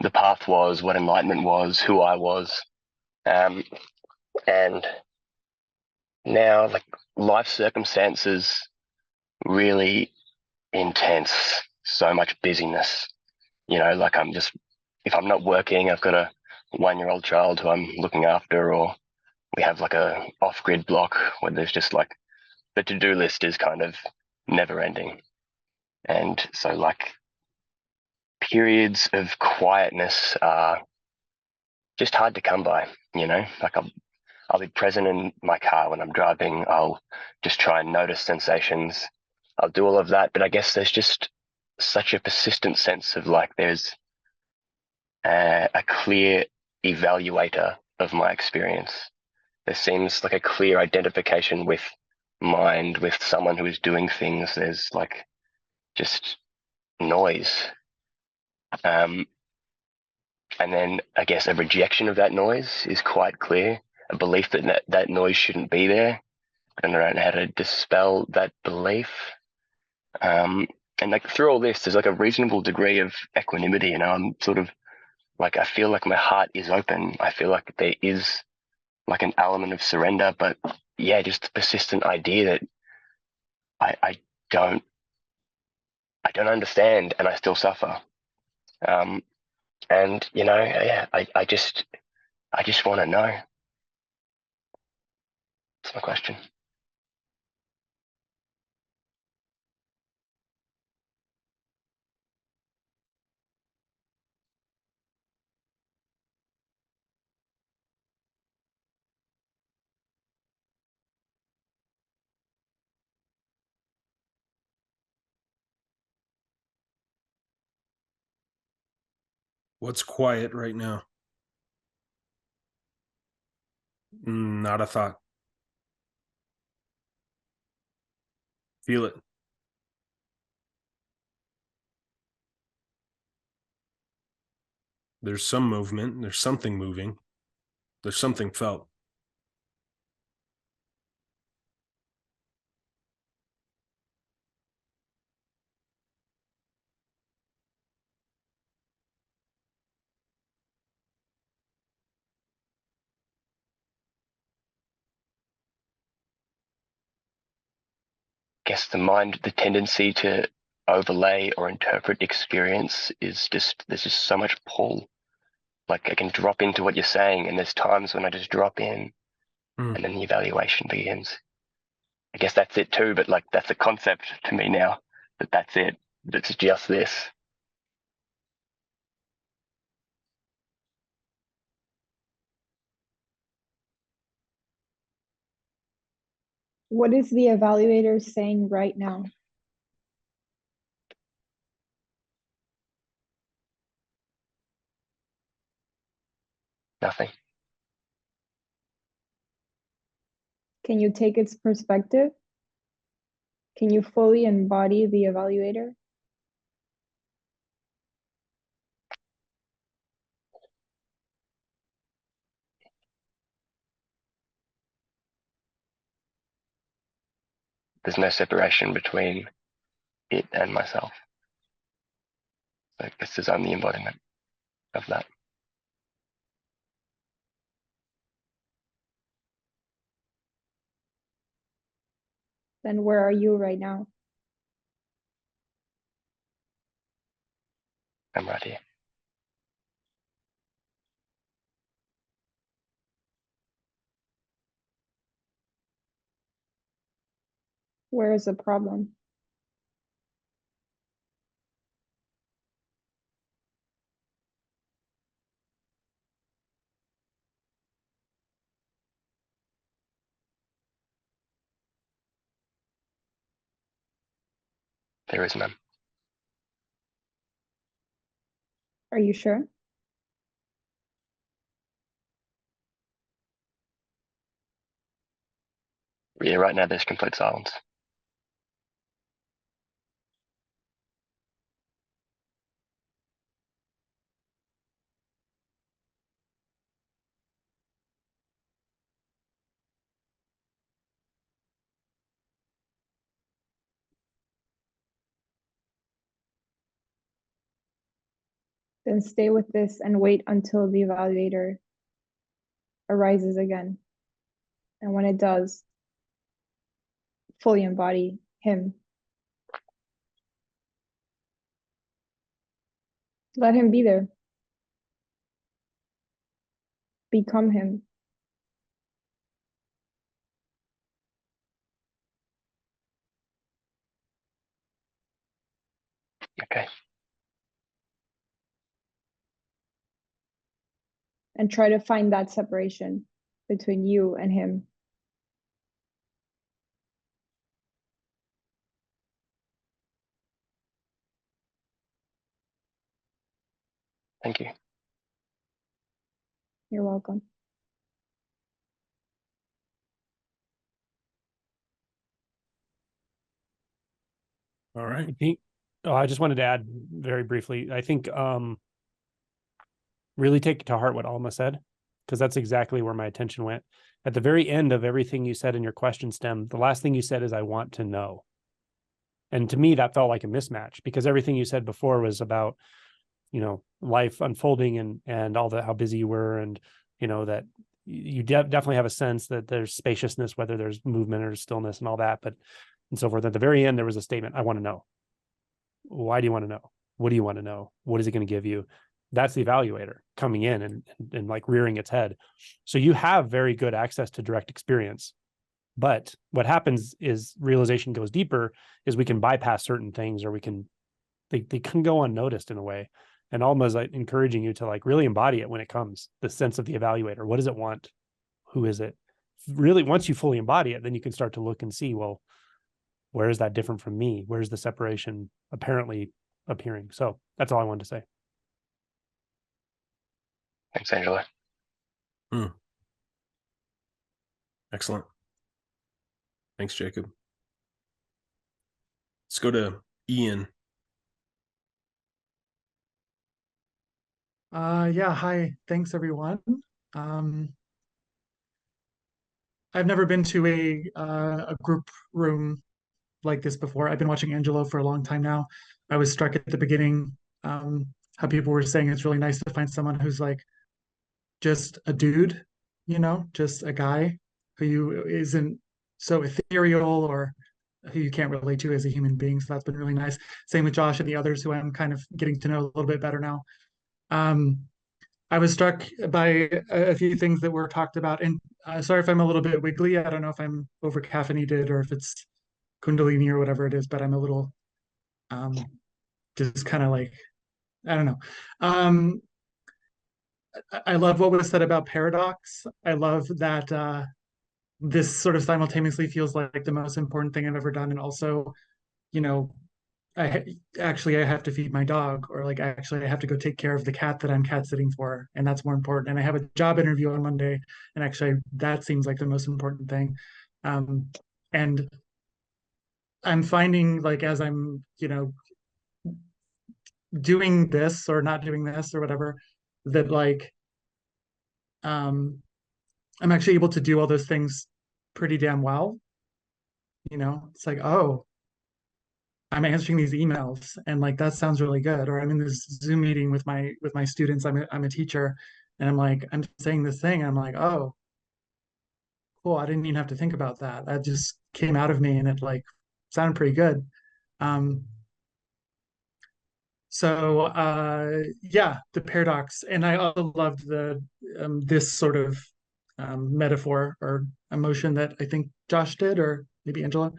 J: the path was, what enlightenment was, who I was. And now, like, life circumstances really intense, so much busyness. Like, if I'm not working, I've got a 1-year-old child who I'm looking after, or we have like a off-grid block where there's just like the to-do list is kind of never ending. And so, like, periods of quietness are just hard to come by, like I'll be present in my car when I'm driving. I'll just try and notice sensations. I'll do all of that. But I guess there's just such a persistent sense of like there's a clear evaluator of my experience. There seems like a clear identification with mind, with someone who is doing things. There's like just noise. And then I guess a rejection of that noise is quite clear. A belief that noise shouldn't be there. I don't know how to dispel that belief. And like through all this, there's like a reasonable degree of equanimity. I'm sort of like, I feel like my heart is open. I feel like there is like an element of surrender, but yeah, just the persistent idea that I don't understand and I still suffer. And yeah, I just want to know. That's my question.
A: What's quiet right now? Not a thought. Feel it. There's some movement. There's something moving. There's something felt.
J: Guess the tendency to overlay or interpret experience is there's just so much pull. Like I can drop into what you're saying, and there's times when I just drop in, and then the evaluation begins. I guess that's it too, but like that's a concept to me now, that's it. That's just this.
D: What is the evaluator saying right now?
J: Nothing.
D: Can you take its perspective? Can you fully embody the evaluator?
J: There's no separation between it and myself. So this is only embodiment of that.
D: Then where are you right now?
J: I'm right here.
D: Where is the problem?
J: There is none.
D: Are you sure?
J: Yeah, right now there's complete silence.
D: Then stay with this and wait until the evaluator arises again. And when it does, fully embody him. Let him be there. Become him.
J: Okay.
D: And try to find that separation between you and him.
J: Thank you.
D: You're welcome.
A: All right.
C: I think, I just wanted to add very briefly. I think really take to heart what Alma said, because that's exactly where my attention went. At the very end of everything you said in your question stem, the last thing you said is, I want to know. And to me, that felt like a mismatch, because everything you said before was about, life unfolding and all the how busy you were, and that you definitely have a sense that there's spaciousness, whether there's movement or stillness and all that, but and so forth. At the very end, there was a statement, I want to know. Why do you want to know? What do you want to know? What is it going to give you? That's the evaluator coming in and like rearing its head. So you have very good access to direct experience. But what happens is realization goes deeper, is we can bypass certain things, or they can go unnoticed in a way. And Alma's like encouraging you to like really embody it when it comes, the sense of the evaluator. What does it want? Who is it? Really, once you fully embody it, then you can start to look and see, well, where is that different from me? Where's the separation apparently appearing? So that's all I wanted to say.
J: Thanks, Angelo.
A: Excellent. Thanks, Jacob. Let's go to Ian.
K: Yeah, hi. Thanks, everyone. I've never been to a group room like this before. I've been watching Angelo for a long time now. I was struck at the beginning, how people were saying it's really nice to find someone who's like just a dude, just a guy who isn't so ethereal or who you can't relate to as a human being. So that's been really nice. Same with Josh and the others who I'm kind of getting to know a little bit better now. I was struck by a few things that were talked about, and sorry if I'm a little bit wiggly. I don't know if I'm over caffeinated or if it's Kundalini or whatever it is, but I'm a little just kind of like, I don't know. I love what was said about paradox. I love that this sort of simultaneously feels like the most important thing I've ever done, and also, you know, I have to feed my dog, or like actually I have to go take care of the cat that I'm cat sitting for, and that's more important. And I have a job interview on Monday, and actually that seems like the most important thing. And I'm finding, like, as I'm, doing this or not doing this or whatever, that like I'm actually able to do all those things pretty damn well. It's like, oh, I'm answering these emails, and like that sounds really good. Or I'm in this Zoom meeting with my students. I'm a teacher, and I'm saying this thing, and I'm like, oh, cool. I didn't even have to think about that. That just came out of me, and it like sounded pretty good. So yeah, the paradox. And I also loved the this sort of metaphor or emotion that I think Josh did, or maybe Angela,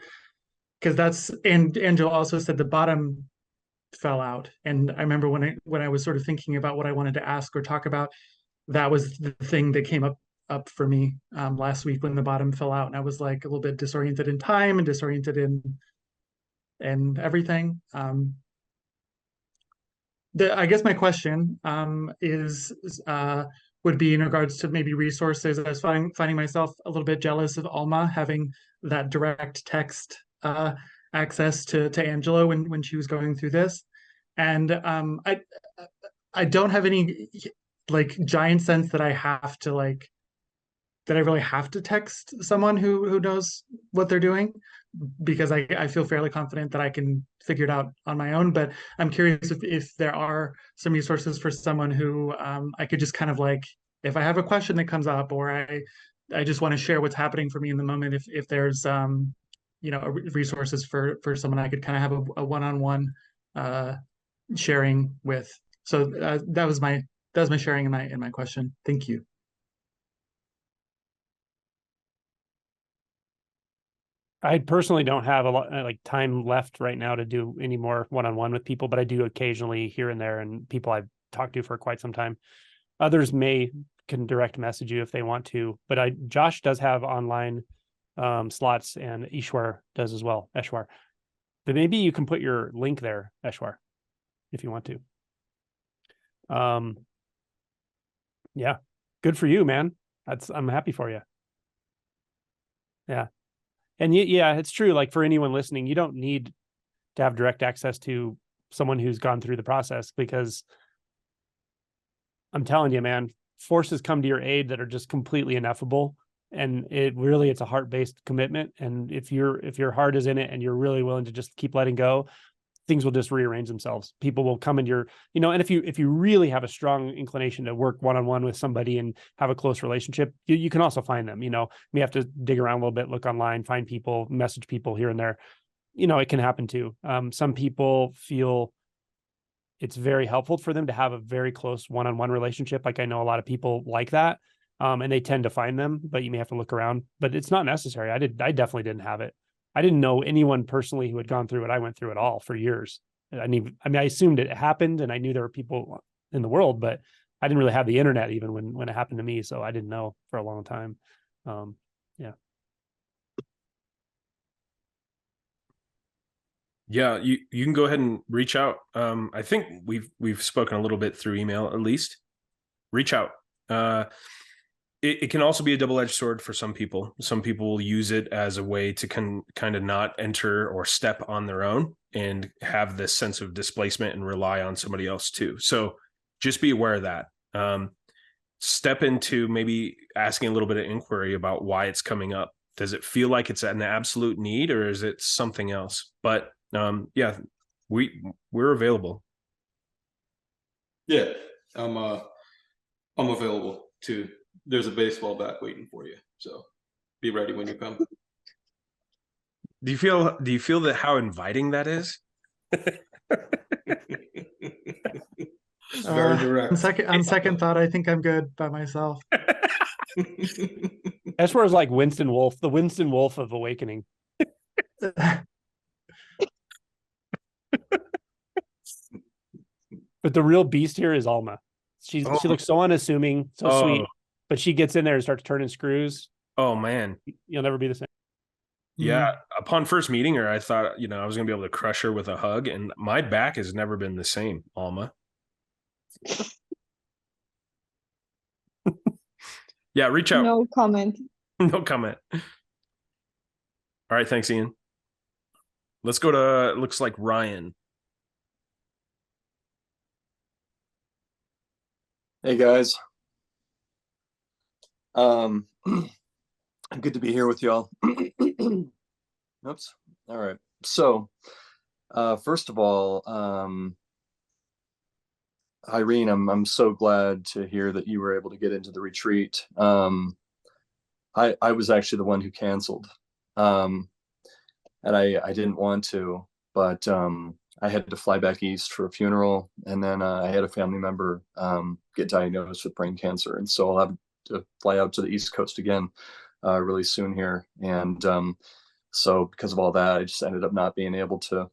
K: because Angela also said the bottom fell out. And I remember when I was sort of thinking about what I wanted to ask or talk about, that was the thing that came up for me last week when the bottom fell out, and I was like a little bit disoriented in time and disoriented in everything. I guess my question is would be in regards to maybe resources. I was finding myself a little bit jealous of Alma having that direct text access to Angelo when she was going through this, and I don't have any like giant sense that I have to that I really have to text someone who knows what they're doing, because I feel fairly confident that I can figure it out on my own. But I'm curious if there are some resources for someone who I could just kind of like, if I have a question that comes up, or I just want to share what's happening for me in the moment, if there's resources for someone I could kind of have a one-on-one sharing with. So that was my sharing in my question. Thank you.
C: I personally don't have a lot like time left right now to do any more one-on-one with people, but I do occasionally here and there, and people I've talked to for quite some time. Others can direct message you if they want to, but Josh does have online slots, and Eshwar does as well, Eshwar. But maybe you can put your link there, Eshwar, if you want to. Yeah, good for you, man. I'm happy for you. Yeah. And yeah, it's true. Like, for anyone listening, you don't need to have direct access to someone who's gone through the process, because I'm telling you, man, forces come to your aid that are just completely ineffable. And it's a heart-based commitment. And if your heart is in it and you're really willing to just keep letting go, things will just rearrange themselves. People will come in and if you really have a strong inclination to work one-on-one with somebody and have a close relationship, you can also find them. You have to dig around a little bit, look online, find people, message people here and there. It can happen too. Some people feel it's very helpful for them to have a very close one-on-one relationship. Like, I know a lot of people like that, and they tend to find them, but you may have to look around. But it's not necessary. I definitely didn't have it. I didn't know anyone personally who had gone through it. I went through it all for years. I assumed it happened, and I knew there were people in the world, but I didn't really have the internet even when it happened to me. So I didn't know for a long time. Yeah.
A: Yeah, you can go ahead and reach out. I think we've spoken a little bit through email, at least. Reach out. It can also be a double-edged sword for some people. Some people will use it as a way to kind of not enter or step on their own and have this sense of displacement and rely on somebody else too. So just be aware of that. Step into maybe asking a little bit of inquiry about why it's coming up. Does it feel like it's an absolute need, or is it something else? But yeah, we're available.
E: Yeah, I'm available too. There's a baseball bat waiting for you, so be ready when you come.
A: Do you feel that how inviting that is?
E: Very direct.
K: On second thought, I think I'm good by myself.
C: Eshwar is like Winston Wolfe, the Winston Wolfe of awakening. But the real beast here is Alma. She looks so unassuming, so sweet, but she gets in there and starts turning screws.
A: Oh man.
C: You'll never be the same.
A: Yeah. Upon first meeting her, I thought, I was going to be able to crush her with a hug, and my back has never been the same, Alma. Yeah, reach out.
D: No comment.
A: No comment. All right, thanks, Ian. Let's go to, looks like Ryan.
L: Hey guys. Good to be here with y'all. Oops. All right. So, first of all, Irene, I'm so glad to hear that you were able to get into the retreat. I was actually the one who canceled, and I didn't want to, but I had to fly back east for a funeral, and then I had a family member get diagnosed with brain cancer, and so I'll have to fly out to the East Coast again really soon here. And so because of all that, I just ended up not being able to,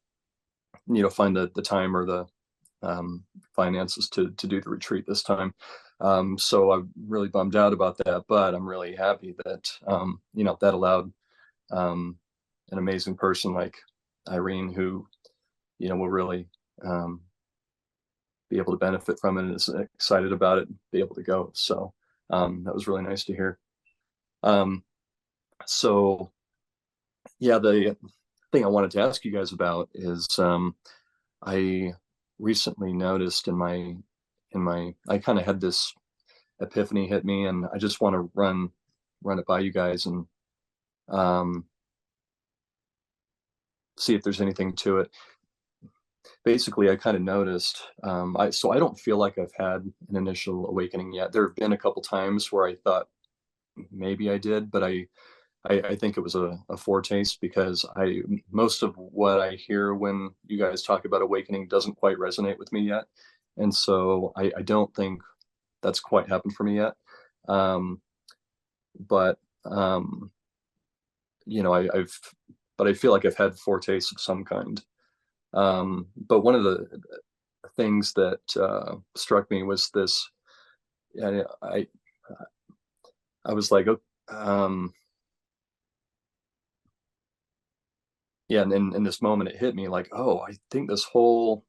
L: find the time or the finances to do the retreat this time. So I'm really bummed out about that, but I'm really happy that, that allowed an amazing person like Irene, who, will really be able to benefit from it and is excited about it and be able to go. So that was really nice to hear. So yeah, the thing I wanted to ask you guys about is I recently noticed I kind of had this epiphany hit me, and I just want to run it by you guys and see if there's anything to it. Basically, I kind of noticed, so I don't feel like I've had an initial awakening yet. There have been a couple times where I thought maybe I did, but I think it was a foretaste, because most of what I hear when you guys talk about awakening doesn't quite resonate with me yet. And so I don't think that's quite happened for me yet. But I feel like I've had foretastes of some kind. But one of the things that struck me was this. I was like, yeah, and in this moment, it hit me like, oh, I think this whole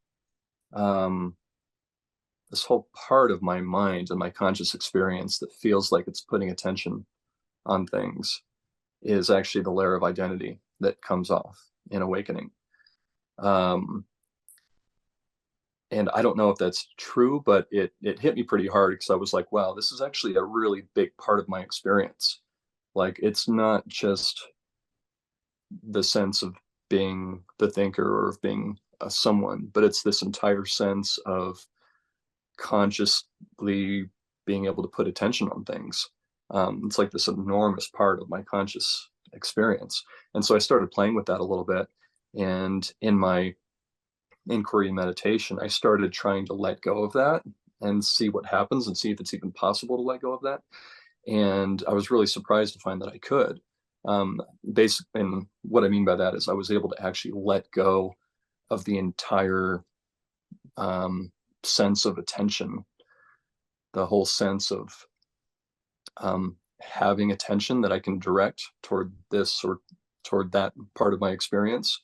L: part of my mind and my conscious experience that feels like it's putting attention on things is actually the layer of identity that comes off in awakening. And I don't know if that's true, but it hit me pretty hard, because I was like, wow, this is actually a really big part of my experience. Like, it's not just the sense of being the thinker or of being someone, but it's this entire sense of consciously being able to put attention on things. It's like this enormous part of my conscious experience. And so I started playing with that a little bit. And in my inquiry meditation, I started trying to let go of that and see what happens, and see if it's even possible to let go of that. And I was really surprised to find that I could. Basically, and what I mean by that is I was able to actually let go of the entire sense of attention, the whole sense of having attention that I can direct toward this or toward that part of my experience.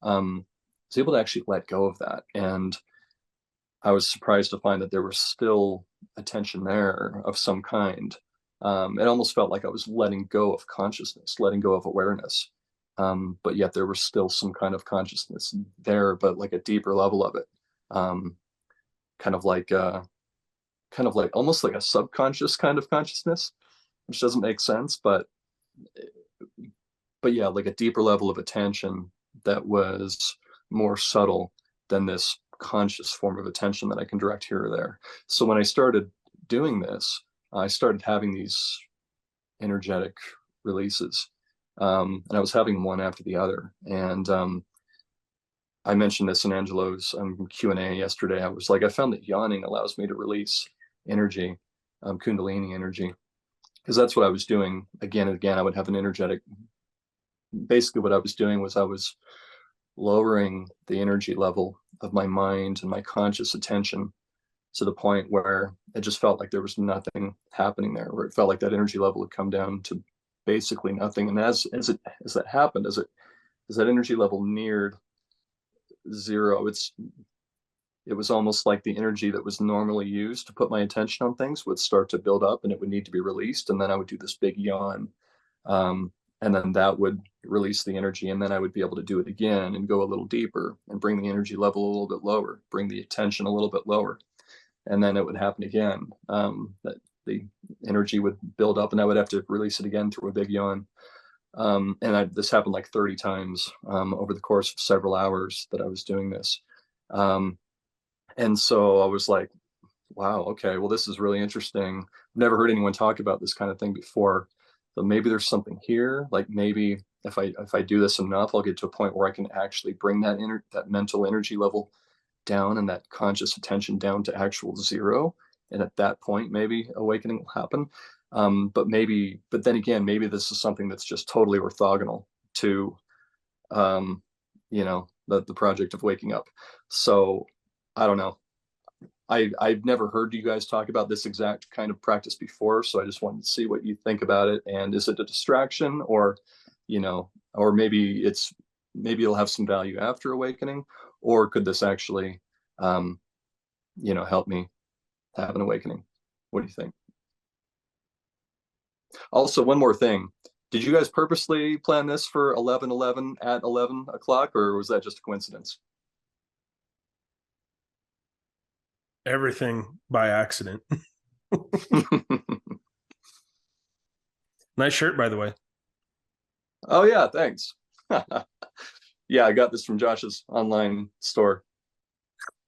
L: I was able to actually let go of that. And I was surprised to find that there was still attention there of some kind. It almost felt like I was letting go of consciousness, letting go of awareness. But yet there was still some kind of consciousness there, but like a deeper level of it. Kind of like almost like a subconscious kind of consciousness, which doesn't make sense, but yeah, like a deeper level of attention that was more subtle than this conscious form of attention that I can direct here or there. So when I started doing this, I started having these energetic releases, and I was having one after the other. And I mentioned this in Angelo's Q&A yesterday. I was like, I found that yawning allows me to release energy, Kundalini energy, because that's what I was doing again and again. I would have an energetic, basically what I was doing was I was lowering the energy level of my mind and my conscious attention to the point where it just felt like there was nothing happening there, where it felt like that energy level had come down to basically nothing. And as that happened, as that energy level neared zero, it was almost like the energy that was normally used to put my attention on things would start to build up, and it would need to be released. And then I would do this big yawn. And then that would release the energy, and then I would be able to do it again and go a little deeper and bring the energy level a little bit lower, bring the attention a little bit lower. And then it would happen again. That the energy would build up, and I would have to release it again through a big yawn. This happened like 30 times over the course of several hours that I was doing this. And so I was like, wow, okay, well, this is really interesting. I've never heard anyone talk about this kind of thing before. So maybe there's something here. Like maybe if I do this enough, I'll get to a point where I can actually bring that mental energy level down and that conscious attention down to actual zero. And at that point, maybe awakening will happen. But then again, maybe this is something that's just totally orthogonal to, the project of waking up. So I don't know. I've never heard you guys talk about this exact kind of practice before, so I just wanted to see what you think about it. And is it a distraction, or maybe it'll have some value after awakening, or could this actually, help me have an awakening? What do you think? Also, one more thing. Did you guys purposely plan this for 11:11 at 11 o'clock, or was that just a coincidence?
A: Everything by accident. Nice shirt, by the way.
L: Oh yeah, thanks. Yeah, I got this from Josh's online store.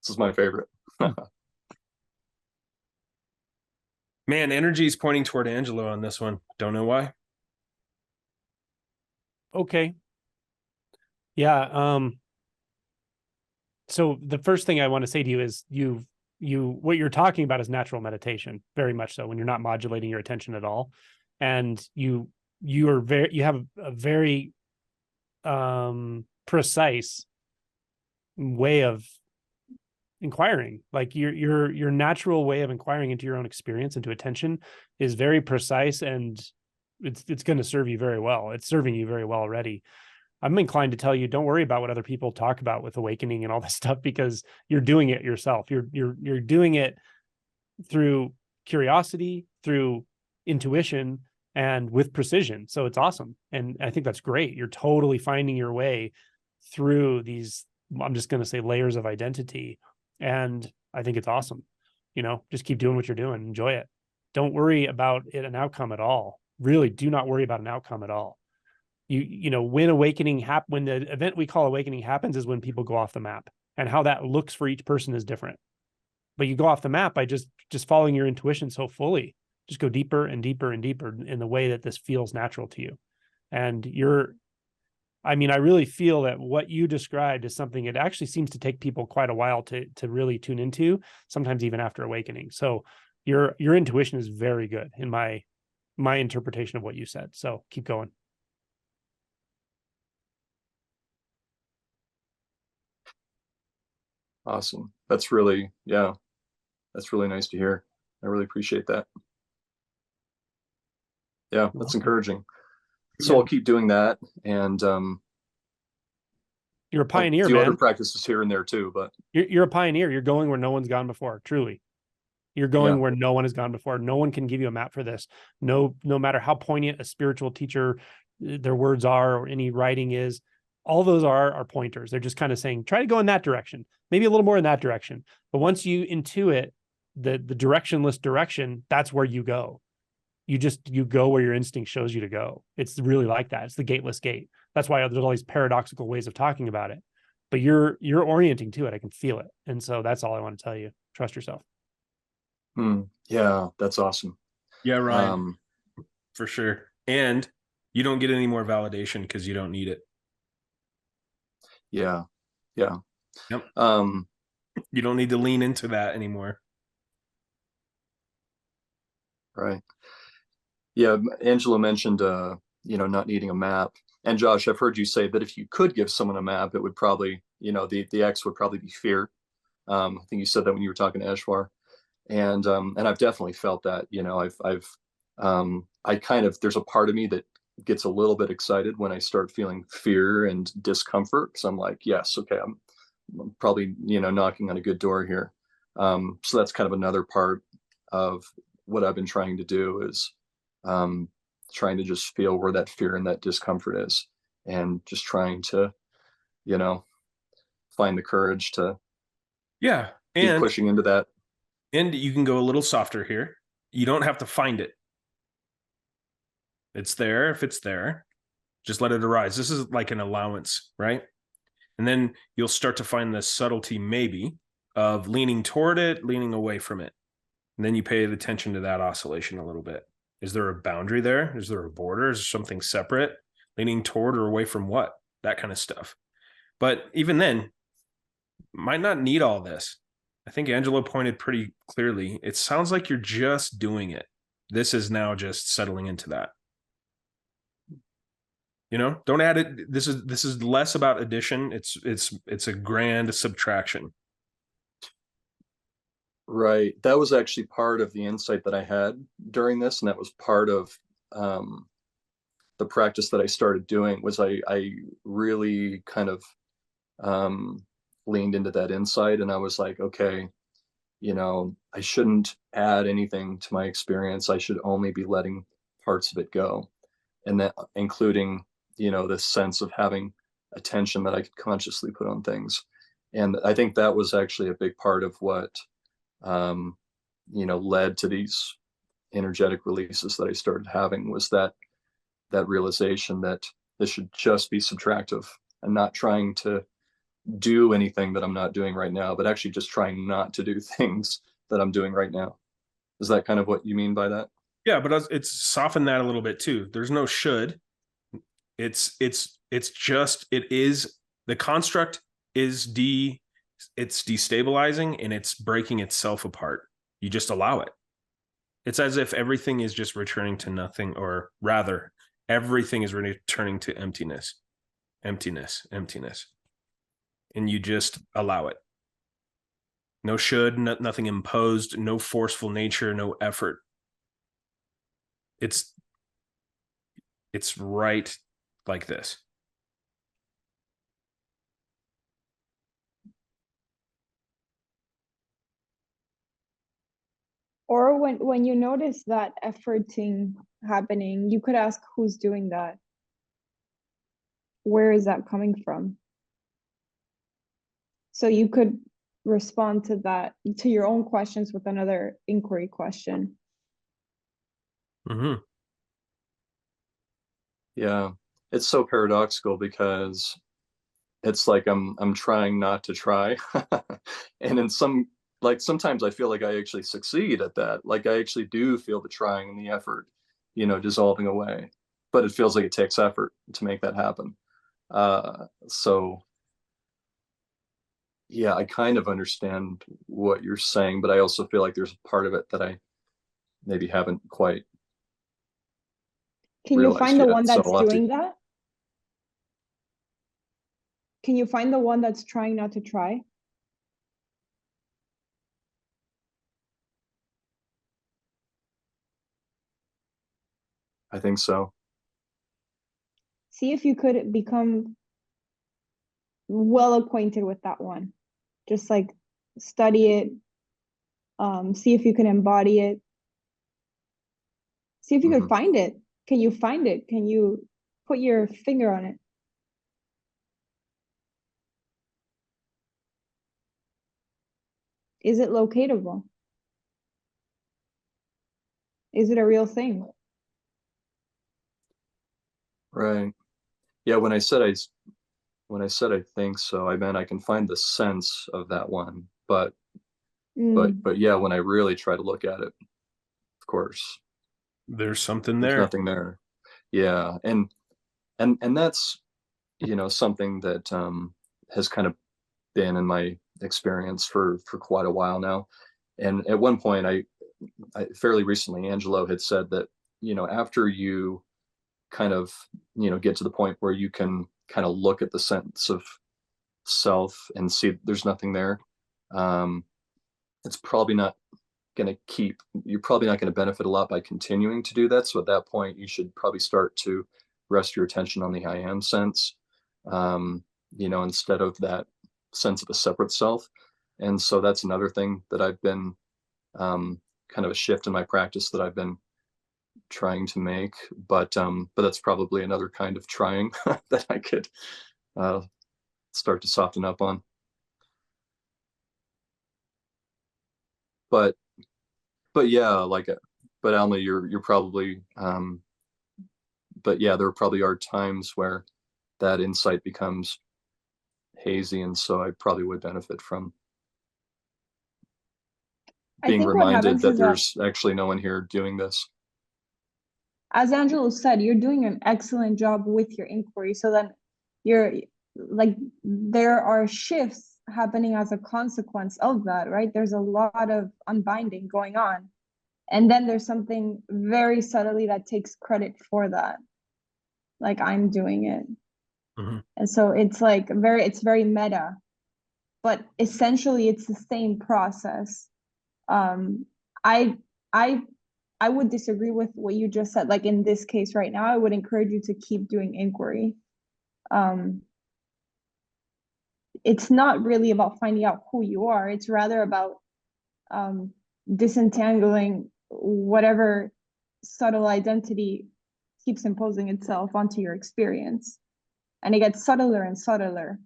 L: This is my favorite.
A: Man, energy is pointing toward Angelo on this one. Don't know why.
C: Okay. Yeah. So the first thing I want to say to you is what you're talking about is natural meditation, very much so, when you're not modulating your attention at all. And you have a very precise way of inquiring. Like your natural way of inquiring into your own experience, into attention, is very precise, and it's going to serve you very well. It's serving you very well already. I'm inclined to tell you, don't worry about what other people talk about with awakening and all this stuff, because you're doing it yourself. You're doing it through curiosity, through intuition, and with precision. So it's awesome. And I think that's great. You're totally finding your way through these, I'm just going to say, layers of identity. And I think it's awesome. Just keep doing what you're doing. Enjoy it. Don't worry about an outcome at all. Really do not worry about an outcome at all. When when the event we call awakening happens is when people go off the map, and how that looks for each person is different. But you go off the map by just following your intuition so fully. Just go deeper and deeper and deeper in the way that this feels natural to you. And I really feel that what you described is something it actually seems to take people quite a while to really tune into, sometimes even after awakening. So your intuition is very good in my interpretation of what you said. So keep going.
L: Awesome. That's really nice to hear. I really appreciate that. Yeah, that's encouraging. So I'll keep doing that, and
C: you're a pioneer,
L: I'll do
C: man.
L: other practices here and there too, but
C: you're a pioneer. You're going where no one's gone before. Truly, you're going where no one has gone before. No one can give you a map for this. No matter how poignant a spiritual teacher, their words are, or any writing is, all those are pointers. They're just kind of saying, try to go in that direction, maybe a little more in that direction. But once you intuit the directionless direction, that's where you go. You go where your instinct shows you to go. It's really like that. It's the gateless gate. That's why there's all these paradoxical ways of talking about it. But you're orienting to it. I can feel it. And so that's all I want to tell you. Trust yourself.
L: Yeah, that's awesome.
A: Yeah, Ryan, for sure. And you don't get any more validation because you don't need it.
L: Yeah.
A: Yep. You don't need to lean into that anymore.
L: Right. Yeah, Angelo mentioned not needing a map. And Josh, I've heard you say that if you could give someone a map, it would probably, the X would probably be fear. I think you said that when you were talking to Eshwar. And I've definitely felt that. I've there's a part of me that gets a little bit excited when I start feeling fear and discomfort, because I'm like, yes, okay, I'm probably, knocking on a good door here. So that's kind of another part of what I've been trying to do, is trying to just feel where that fear and that discomfort is, and just trying to, find the courage to keep pushing into that.
A: And you can go a little softer here. You don't have to find it. It's there. If it's there, just let it arise. This is like an allowance, right? And then you'll start to find the subtlety, maybe, of leaning toward it, leaning away from it. And then you pay attention to that oscillation a little bit. Is there a boundary there? Is there a border? Is there something separate? Leaning toward or away from what? That kind of stuff. But even then, might not need all this. I think Angelo pointed pretty clearly. It sounds like you're just doing it. This is now just settling into that. Don't add it. This is less about addition. It's a grand subtraction.
L: Right. That was actually part of the insight that I had during this, and that was part of the practice that I started doing. Was I really kind of leaned into that insight, and I was like, okay, I shouldn't add anything to my experience. I should only be letting parts of it go, and that including this sense of having attention that I could consciously put on things. And I think that was actually a big part of what led to these energetic releases that I started having, was that realization that this should just be subtractive, and not trying to do anything that I'm not doing right now, but actually just trying not to do things that I'm doing right now. Is that kind of what you mean by that?
A: Yeah, but it's softened that a little bit too. There's no should. It's just, it is, the construct is it's destabilizing, and it's breaking itself apart. You just allow it. It's as if everything is just returning to nothing, or rather, everything is returning to emptiness. And you just allow it. No should, nothing imposed, no forceful nature, no effort. It's right like this.
D: Or when you notice that efforting happening, you could ask, who's doing that? Where is that coming from? So you could respond to that, to your own questions, with another inquiry question.
A: Mm-hmm.
L: Yeah, it's so paradoxical, because it's like I'm trying not to try, and in sometimes I feel like I actually succeed at that. Like I actually do feel the trying and the effort, dissolving away, but it feels like it takes effort to make that happen. So yeah, I kind of understand what you're saying, but I also feel like there's a part of it that I maybe haven't quite.
D: Can you find the one that's
L: so
D: doing that? Can you find the one that's trying not to try?
L: I think so.
D: See if you could become well acquainted with that one. Just like study it. See if you can embody it. See if you can find it. Can you find it? Can you put your finger on it? Is it locatable? Is it a real thing?
L: Right. Yeah, when I said I think so, I meant I can find the sense of that one, but yeah, when I really try to look at it, of course,
A: there's something
L: there's
A: there.
L: nothing there. Yeah, and that's something that has kind of been in my experience for quite a while now. And at one point, I fairly recently, Angelo had said that after you kind of get to the point where you can kind of look at the sense of self and see there's nothing there, it's probably not going to you're probably not going to benefit a lot by continuing to do that. So at that point, you should probably start to rest your attention on the I am sense, instead of that sense of a separate self. And so that's another thing that I've been kind of a shift in my practice that I've been trying to make, but that's probably another kind of trying that I could start to soften up on. But yeah, but Alma, you're probably, but yeah, there probably are times where that insight becomes hazy, and so I probably would benefit from being reminded that there's actually no one here doing this.
D: As Angelo said, you're doing an excellent job with your inquiry. So then you're like, there are shifts happening as a consequence of that, right? There's a lot of unbinding going on. And then there's something very subtly that takes credit for that. Like, I'm doing it.
A: Mm-hmm.
D: And so it's like it's very meta, but essentially it's the same process. I would disagree with what you just said. Like, in this case right now, I would encourage you to keep doing inquiry. It's not really about finding out who you are. It's rather about disentangling whatever subtle identity keeps imposing itself onto your experience. And it gets subtler and subtler.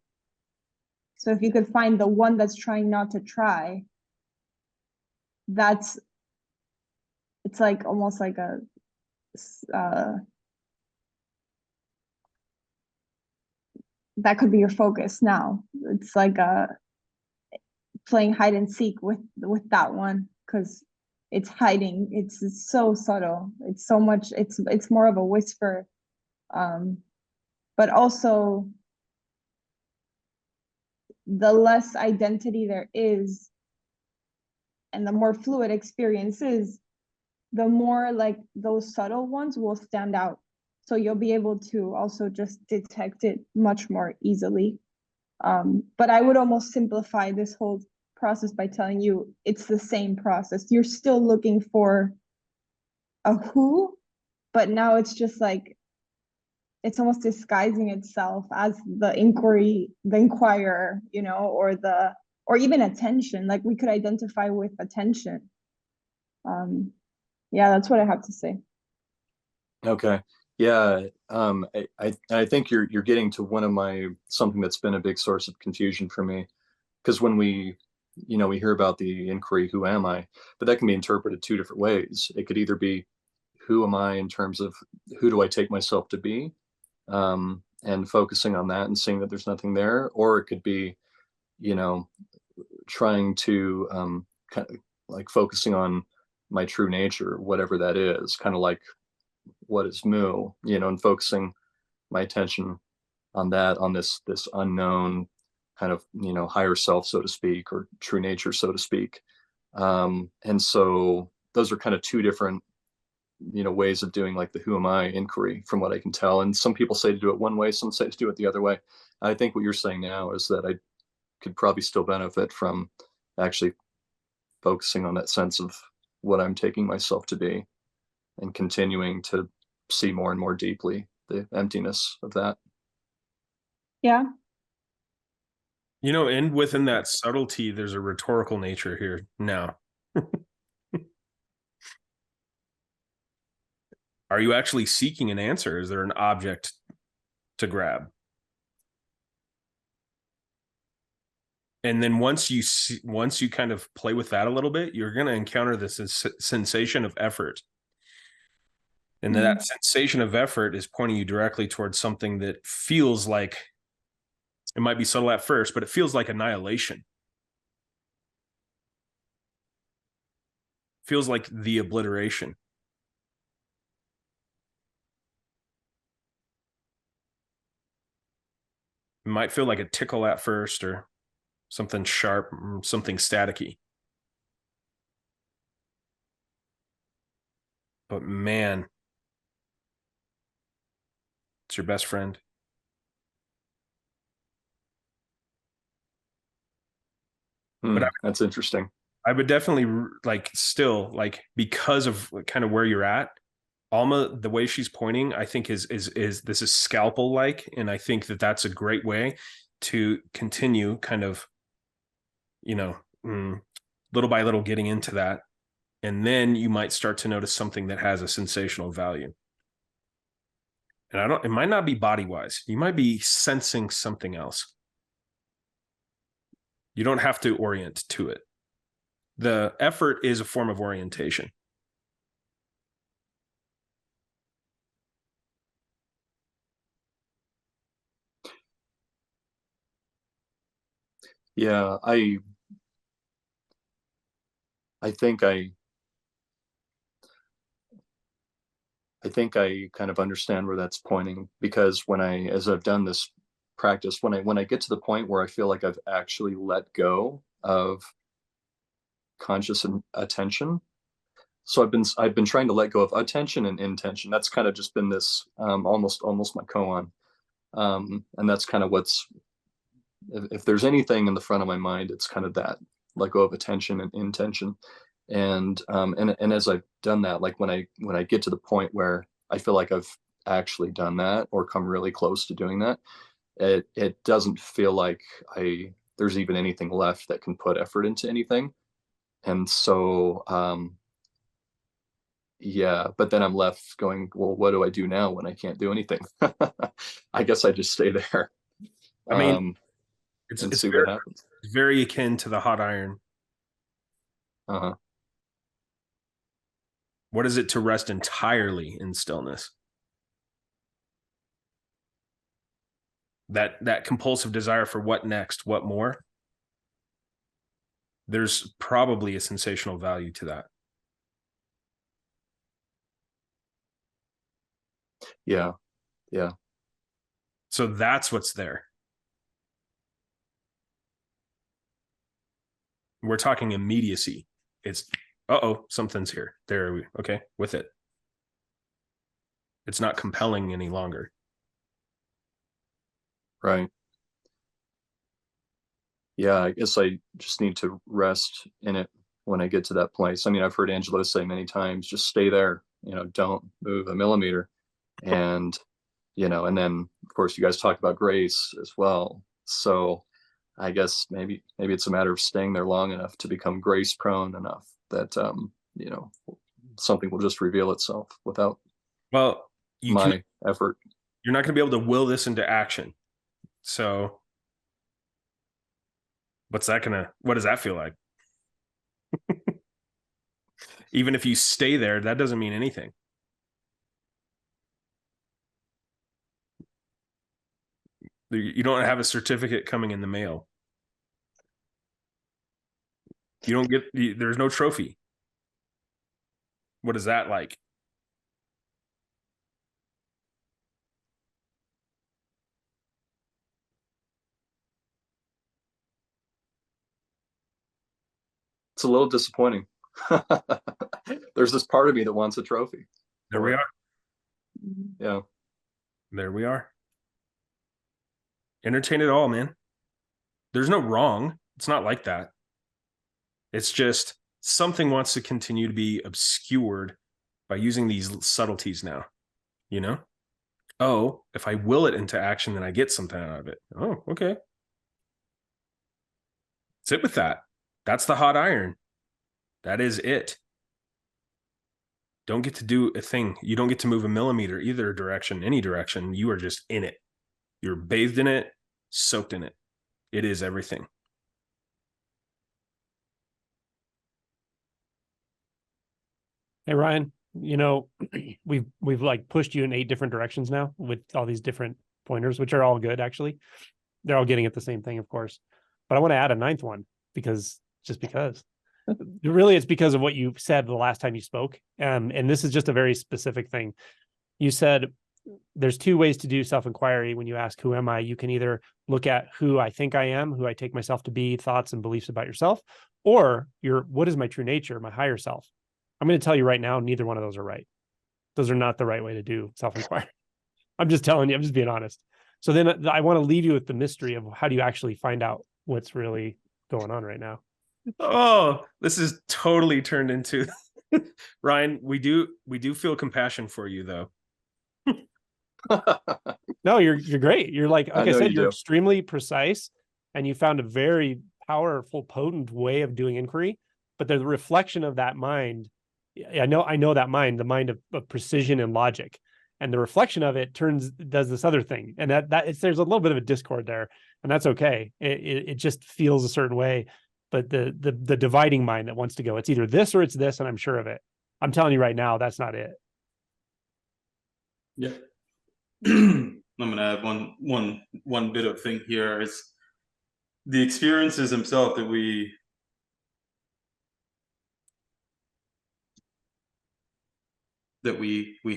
D: So if you could find the one that's trying not to try, it's like almost like a that could be your focus now. It's like playing hide and seek with that one, because it's hiding. It's so subtle. It's so much. It's more of a whisper, but also the less identity there is, and the more fluid experience is, the more like those subtle ones will stand out. So you'll be able to also just detect it much more easily. But I would almost simplify this whole process by telling you it's the same process. You're still looking for a who, but now it's just like, it's almost disguising itself as the inquirer, or even attention. Like, we could identify with attention. Yeah, that's what I have to say.
L: Okay. Yeah. I think you're getting to something that's been a big source of confusion for me, because when we hear about the inquiry, who am I? But that can be interpreted two different ways. It could either be, who am I in terms of who do I take myself to be? And focusing on that and seeing that there's nothing there. Or it could be, trying to kind of like focusing on my true nature, whatever that is, kind of like, what is mu, and focusing my attention on that, on this unknown kind of, higher self, so to speak, or true nature, so to speak. And so those are kind of two different, ways of doing like the who am I inquiry, from what I can tell. And some people say to do it one way, some say to do it the other way. I think what you're saying now is that I could probably still benefit from actually focusing on that sense of what I'm taking myself to be, and continuing to see more and more deeply the emptiness of that.
D: Yeah.
A: And within that subtlety, there's a rhetorical nature here now. Are you actually seeking an answer? Is there an object to grab? And then once you kind of play with that a little bit, you're going to encounter this sensation of effort. And that sensation of effort is pointing you directly towards something that feels like, it might be subtle at first, but it feels like annihilation. Feels like the obliteration. It might feel like a tickle at first, or something sharp, something staticky. But man, it's your best friend.
L: But that's interesting.
A: I would definitely, still, because of kind of where you're at, Alma, the way she's pointing, I think is this is scalpel like, and I think that that's a great way to continue kind of, little by little getting into that, and then you might start to notice something that has a sensational value. And it might not be body wise. You might be sensing something else. You don't have to orient to it. The effort is a form of orientation.
L: Yeah, I think I kind of understand where that's pointing, because as I've done this practice, when I get to the point where I feel like I've actually let go of conscious attention. So I've been trying to let go of attention and intention. That's kind of just been this almost my koan. And that's kind of what's, if there's anything in the front of my mind, it's kind of that, let go of attention and intention. And as I've done that, like when I get to the point where I feel like I've actually done that or come really close to doing that, it doesn't feel like there's even anything left that can put effort into anything. And so yeah, but then I'm left going, well, what do I do now when I can't do anything? I guess I just stay there.
A: I mean, it's
L: see what happens.
A: It's very akin to the hot iron.
L: Uh-huh.
A: What is it to rest entirely in stillness? That compulsive desire for what next, what more? There's probably a sensational value to that.
L: Yeah. Yeah.
A: So that's what's there. We're talking immediacy. It's, something's here. There we, okay, with it. It's not compelling any longer.
L: Right. Yeah, I guess I just need to rest in it when I get to that place. I mean, I've heard Angelo say many times, just stay there, don't move a millimeter. And, and then of course you guys talk about grace as well. So I guess maybe it's a matter of staying there long enough to become grace prone enough that, something will just reveal itself without my effort.
A: You're not going to be able to will this into action. So what does that feel like? Even if you stay there, that doesn't mean anything. You don't have a certificate coming in the mail. You don't get, there's no trophy. What is that like?
L: It's a little disappointing. There's this part of me that wants a trophy.
A: There we are.
L: Yeah.
A: There we are. Entertain it all, man. There's no wrong. It's not like that. It's just something wants to continue to be obscured by using these subtleties now, Oh, if I will it into action, then I get something out of it. Oh, okay. Sit with that. That's the hot iron. That is it. Don't get to do a thing. You don't get to move a millimeter either direction, any direction. You are just in it. You're bathed in it, soaked in it. It is everything.
C: Hey, Ryan, we've like pushed you in 8 different directions now with all these different pointers, which are all good, actually. They're all getting at the same thing, of course. But I want to add a 9th one because really it's because of what you said the last time you spoke. And this is just a very specific thing. You said there's 2 ways to do self-inquiry when you ask, who am I? You can either look at who I think I am, who I take myself to be, thoughts and beliefs about yourself, or what is my true nature, my higher self? I'm going to tell you right now, neither one of those are right. Those are not the right way to do self-inquiry. I'm just telling you, I'm just being honest. So then I want to leave you with the mystery of how do you actually find out what's really going on right now?
A: Oh, this is totally turned into Ryan, we do feel compassion for you though.
C: No, you're great. You're like I said, you're
L: do.
C: extremely precise, and you found a very powerful, potent way of doing inquiry. But the reflection of that mind, I know that mind, the mind of precision and logic, and the reflection of it does this other thing, and there's a little bit of a discord there, and that's okay. It just feels a certain way, but the dividing mind that wants to go, it's either this or it's this, and I'm sure of it. I'm telling you right now, that's not it.
E: Yeah. I'm gonna add one bit of thing here is the experiences themselves that we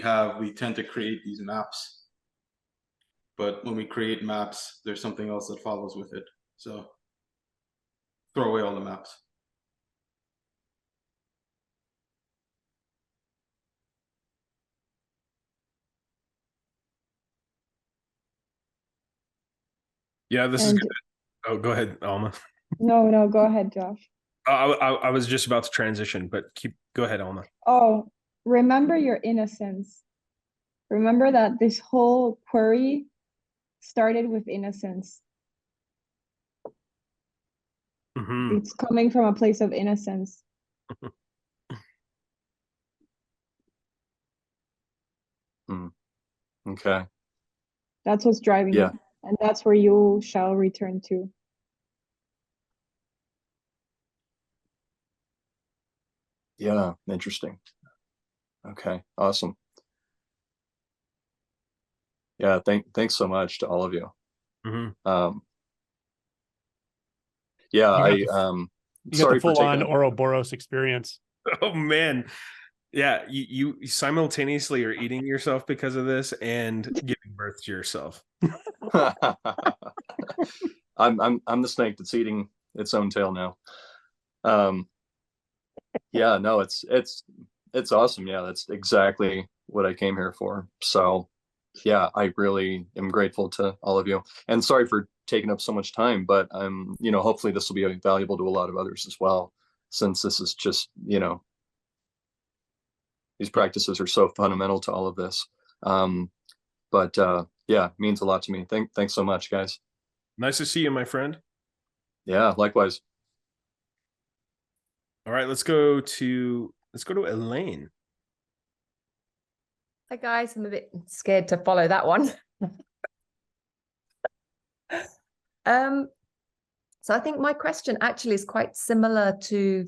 E: have. We tend to create these maps, but when we create maps, there's something else that follows with it. So throw away all the maps.
A: Yeah, this is good. Oh, go ahead, Alma.
D: No, go ahead, Josh.
A: I was just about to transition, but go ahead, Alma.
D: Oh, remember your innocence. Remember that this whole query started with innocence.
A: Mm-hmm.
D: It's coming from a place of innocence.
L: Okay.
D: That's what's driving
L: Yeah.
D: it. And that's where you shall return to.
L: Yeah, interesting. Okay, awesome. Yeah, thanks so much to all of you.
A: Mm-hmm.
L: Yeah,
C: you got the full-on Ouroboros experience.
A: Oh man. Yeah, you simultaneously are eating yourself because of this and giving birth to yourself.
L: I'm the snake that's eating its own tail now. Yeah, no, it's awesome. Yeah, that's exactly what I came here for. So yeah, I really am grateful to all of you, and sorry for taking up so much time, but hopefully this will be valuable to a lot of others as well, since this is just, these practices are so fundamental to all of this. But yeah, it means a lot to me. Thanks so much, guys.
A: Nice to see you, my friend.
L: Yeah, likewise.
A: All right, let's go to Elaine.
M: Hi guys, I'm a bit scared to follow that one. So I think my question actually is quite similar to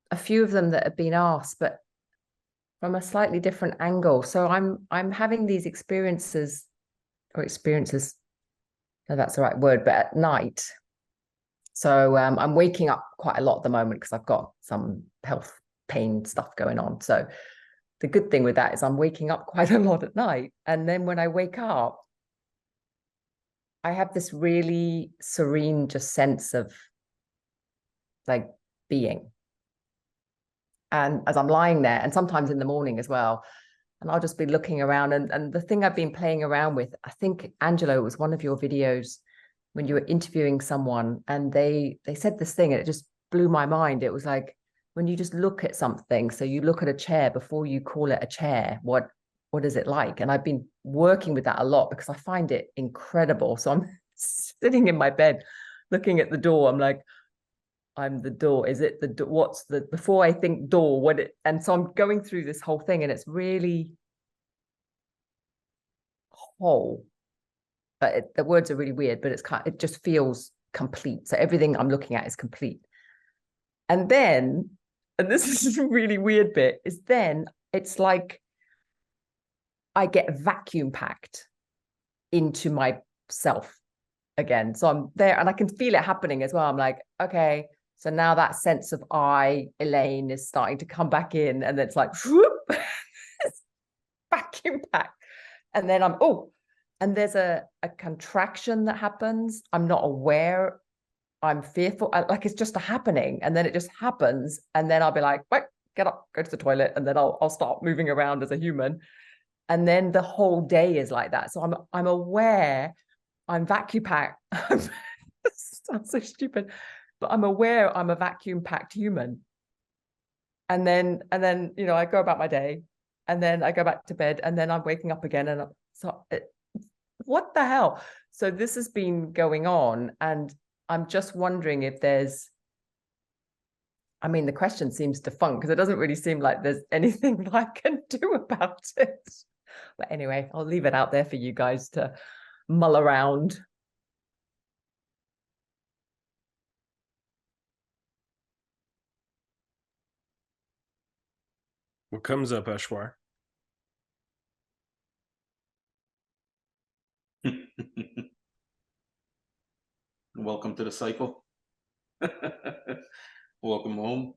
M: a few of them that have been asked, but from a slightly different angle. So I'm having these experiences, no, that's the right word, but at night. So I'm waking up quite a lot at the moment because I've got some health pain stuff going on. So the good thing with that is I'm waking up quite a lot at night. And then when I wake up, I have this really serene just sense of like being. And as I'm lying there, and sometimes in the morning as well, and I'll just be looking around. And the thing I've been playing around with, I think, Angelo, was one of your videos when you were interviewing someone, and they said this thing, and it just blew my mind. It was like, when you just look at something, so you look at a chair before you call it a chair, what is it like? And I've been working with that a lot because I find it incredible. So I'm sitting in my bed looking at the door. I'm like, I'm the door. Is it the door? What's the, before I think door, what it, and so I'm going through this whole thing, and it's really whole. But the words are really weird, but it just feels complete. So everything I'm looking at is complete. And then, and this is a really weird bit, is then it's like I get vacuum packed into myself again. So I'm there and I can feel it happening as well. I'm like, okay, so now that sense of I, Elaine, is starting to come back in, and it's like, whoop, vacuum pack. And then and there's a contraction that happens. I'm not aware. I'm fearful. Like it's just a happening, and then it just happens, and then I'll be like, wait, get up, go to the toilet, and then I'll start moving around as a human, and then the whole day is like that. So I'm aware. I'm vacuum packed. Sounds so stupid, but I'm aware I'm a vacuum packed human, and then I go about my day, and then I go back to bed, and then I'm waking up again, and what the hell? So this has been going on, and I'm just wondering if there's, I mean, the question seems defunct because it doesn't really seem like there's anything that I can do about it. But anyway, I'll leave it out there for you guys to mull around.
A: What comes up, Eshwar?
E: Welcome to the cycle. Welcome home.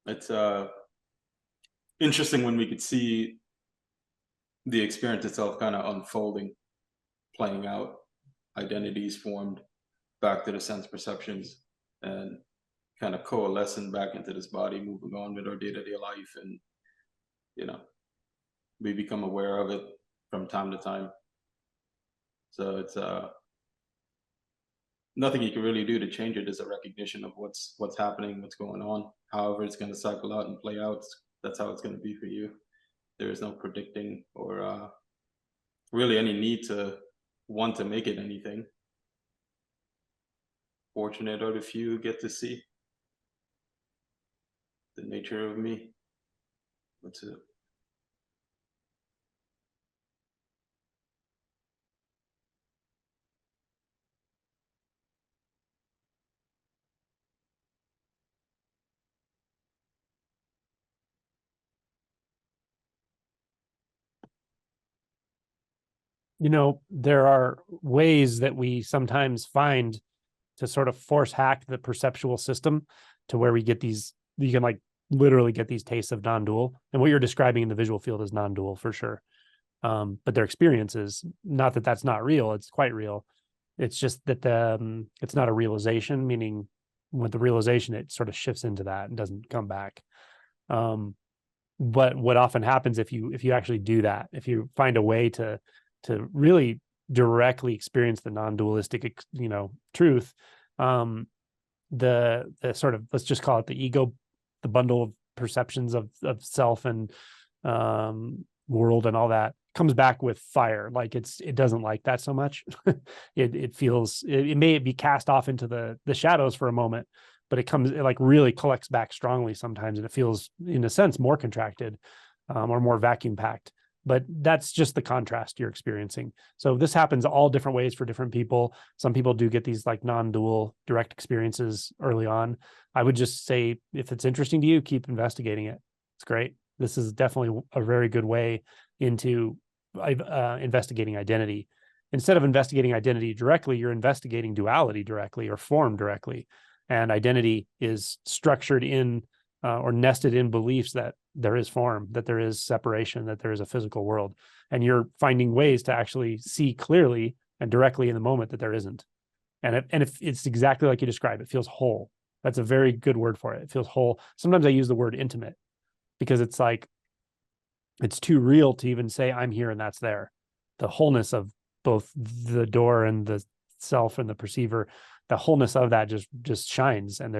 E: It's interesting when we could see the experience itself kind of unfolding, playing out, identities formed back to the sense perceptions, and kind of coalescing back into this body, moving on with our day-to-day life. And we become aware of it from time to time. So it's nothing you can really do to change it. Is a recognition of what's happening, what's going on. However it's going to cycle out and play out, that's how it's going to be for you. There is no predicting or really any need to want to make it anything. Fortunate are the few who get to see the nature of me. That's it.
C: There are ways that we sometimes find to sort of force hack the perceptual system to where we get these, you can like literally get these tastes of non-dual. And what you're describing in the visual field is non-dual for sure. But their experiences, not that that's not real, it's quite real. It's just that it's not a realization, meaning with the realization, it sort of shifts into that and doesn't come back. But what often happens if you actually do that, if you find a way to really directly experience the non-dualistic, truth, the sort of, let's just call it the ego, the bundle of perceptions of self and world and all that, comes back with fire. Like it doesn't like that so much. it feels, it may be cast off into the shadows for a moment, but it like really collects back strongly sometimes, and it feels in a sense more contracted or more vacuum packed. But that's just the contrast you're experiencing. So this happens all different ways for different people. Some people do get these like non-dual direct experiences early on. I would just say, if it's interesting to you, keep investigating it. It's great. This is definitely a very good way into investigating identity. Instead of investigating identity directly, you're investigating duality directly or form directly. And identity is structured in or nested in beliefs that there is form, that there is separation, that there is a physical world. And you're finding ways to actually see clearly and directly in the moment that there isn't. And if it's exactly like you described, it feels whole. That's a very good word for it. It feels whole. Sometimes I use the word intimate because it's like, it's too real to even say I'm here and that's there. The wholeness of both the door and the self and the perceiver, the wholeness of that just shines. And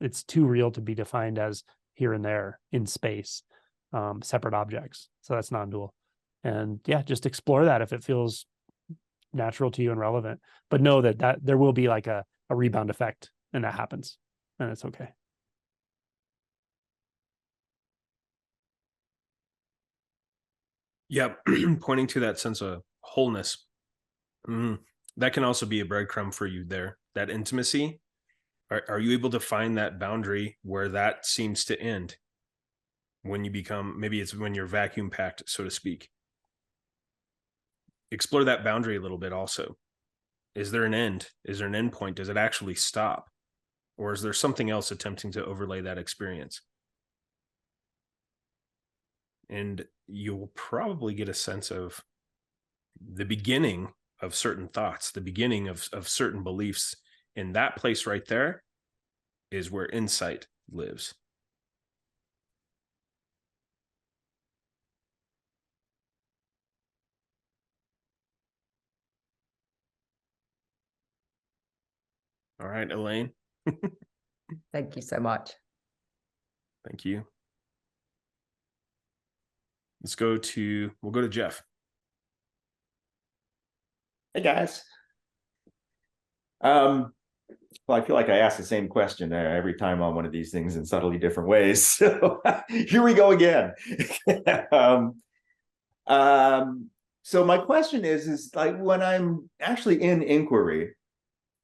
C: it's too real to be defined as here and there in space, separate objects. So that's non-dual. And yeah, just explore that if it feels natural to you and relevant, but know that there will be like a rebound effect, and that happens, and it's okay.
A: Yeah, pointing to that sense of wholeness. That can also be a breadcrumb for you there, that intimacy. Are you able to find that boundary where that seems to end? When you become, maybe it's when you're vacuum packed, so to speak. Explore that boundary a little bit also. Is there an end? Is there an end point? Does it actually stop? Or is there something else attempting to overlay that experience? And you'll probably get a sense of the beginning of certain thoughts, the beginning of certain beliefs. In that place right there is where insight lives. All right, Elaine.
M: Thank you so much.
A: Thank you. We'll go to Jeff.
N: Hey guys. Well, I feel like I ask the same question every time on one of these things in subtly different ways. So here we go again. So my question is like when I'm actually in inquiry,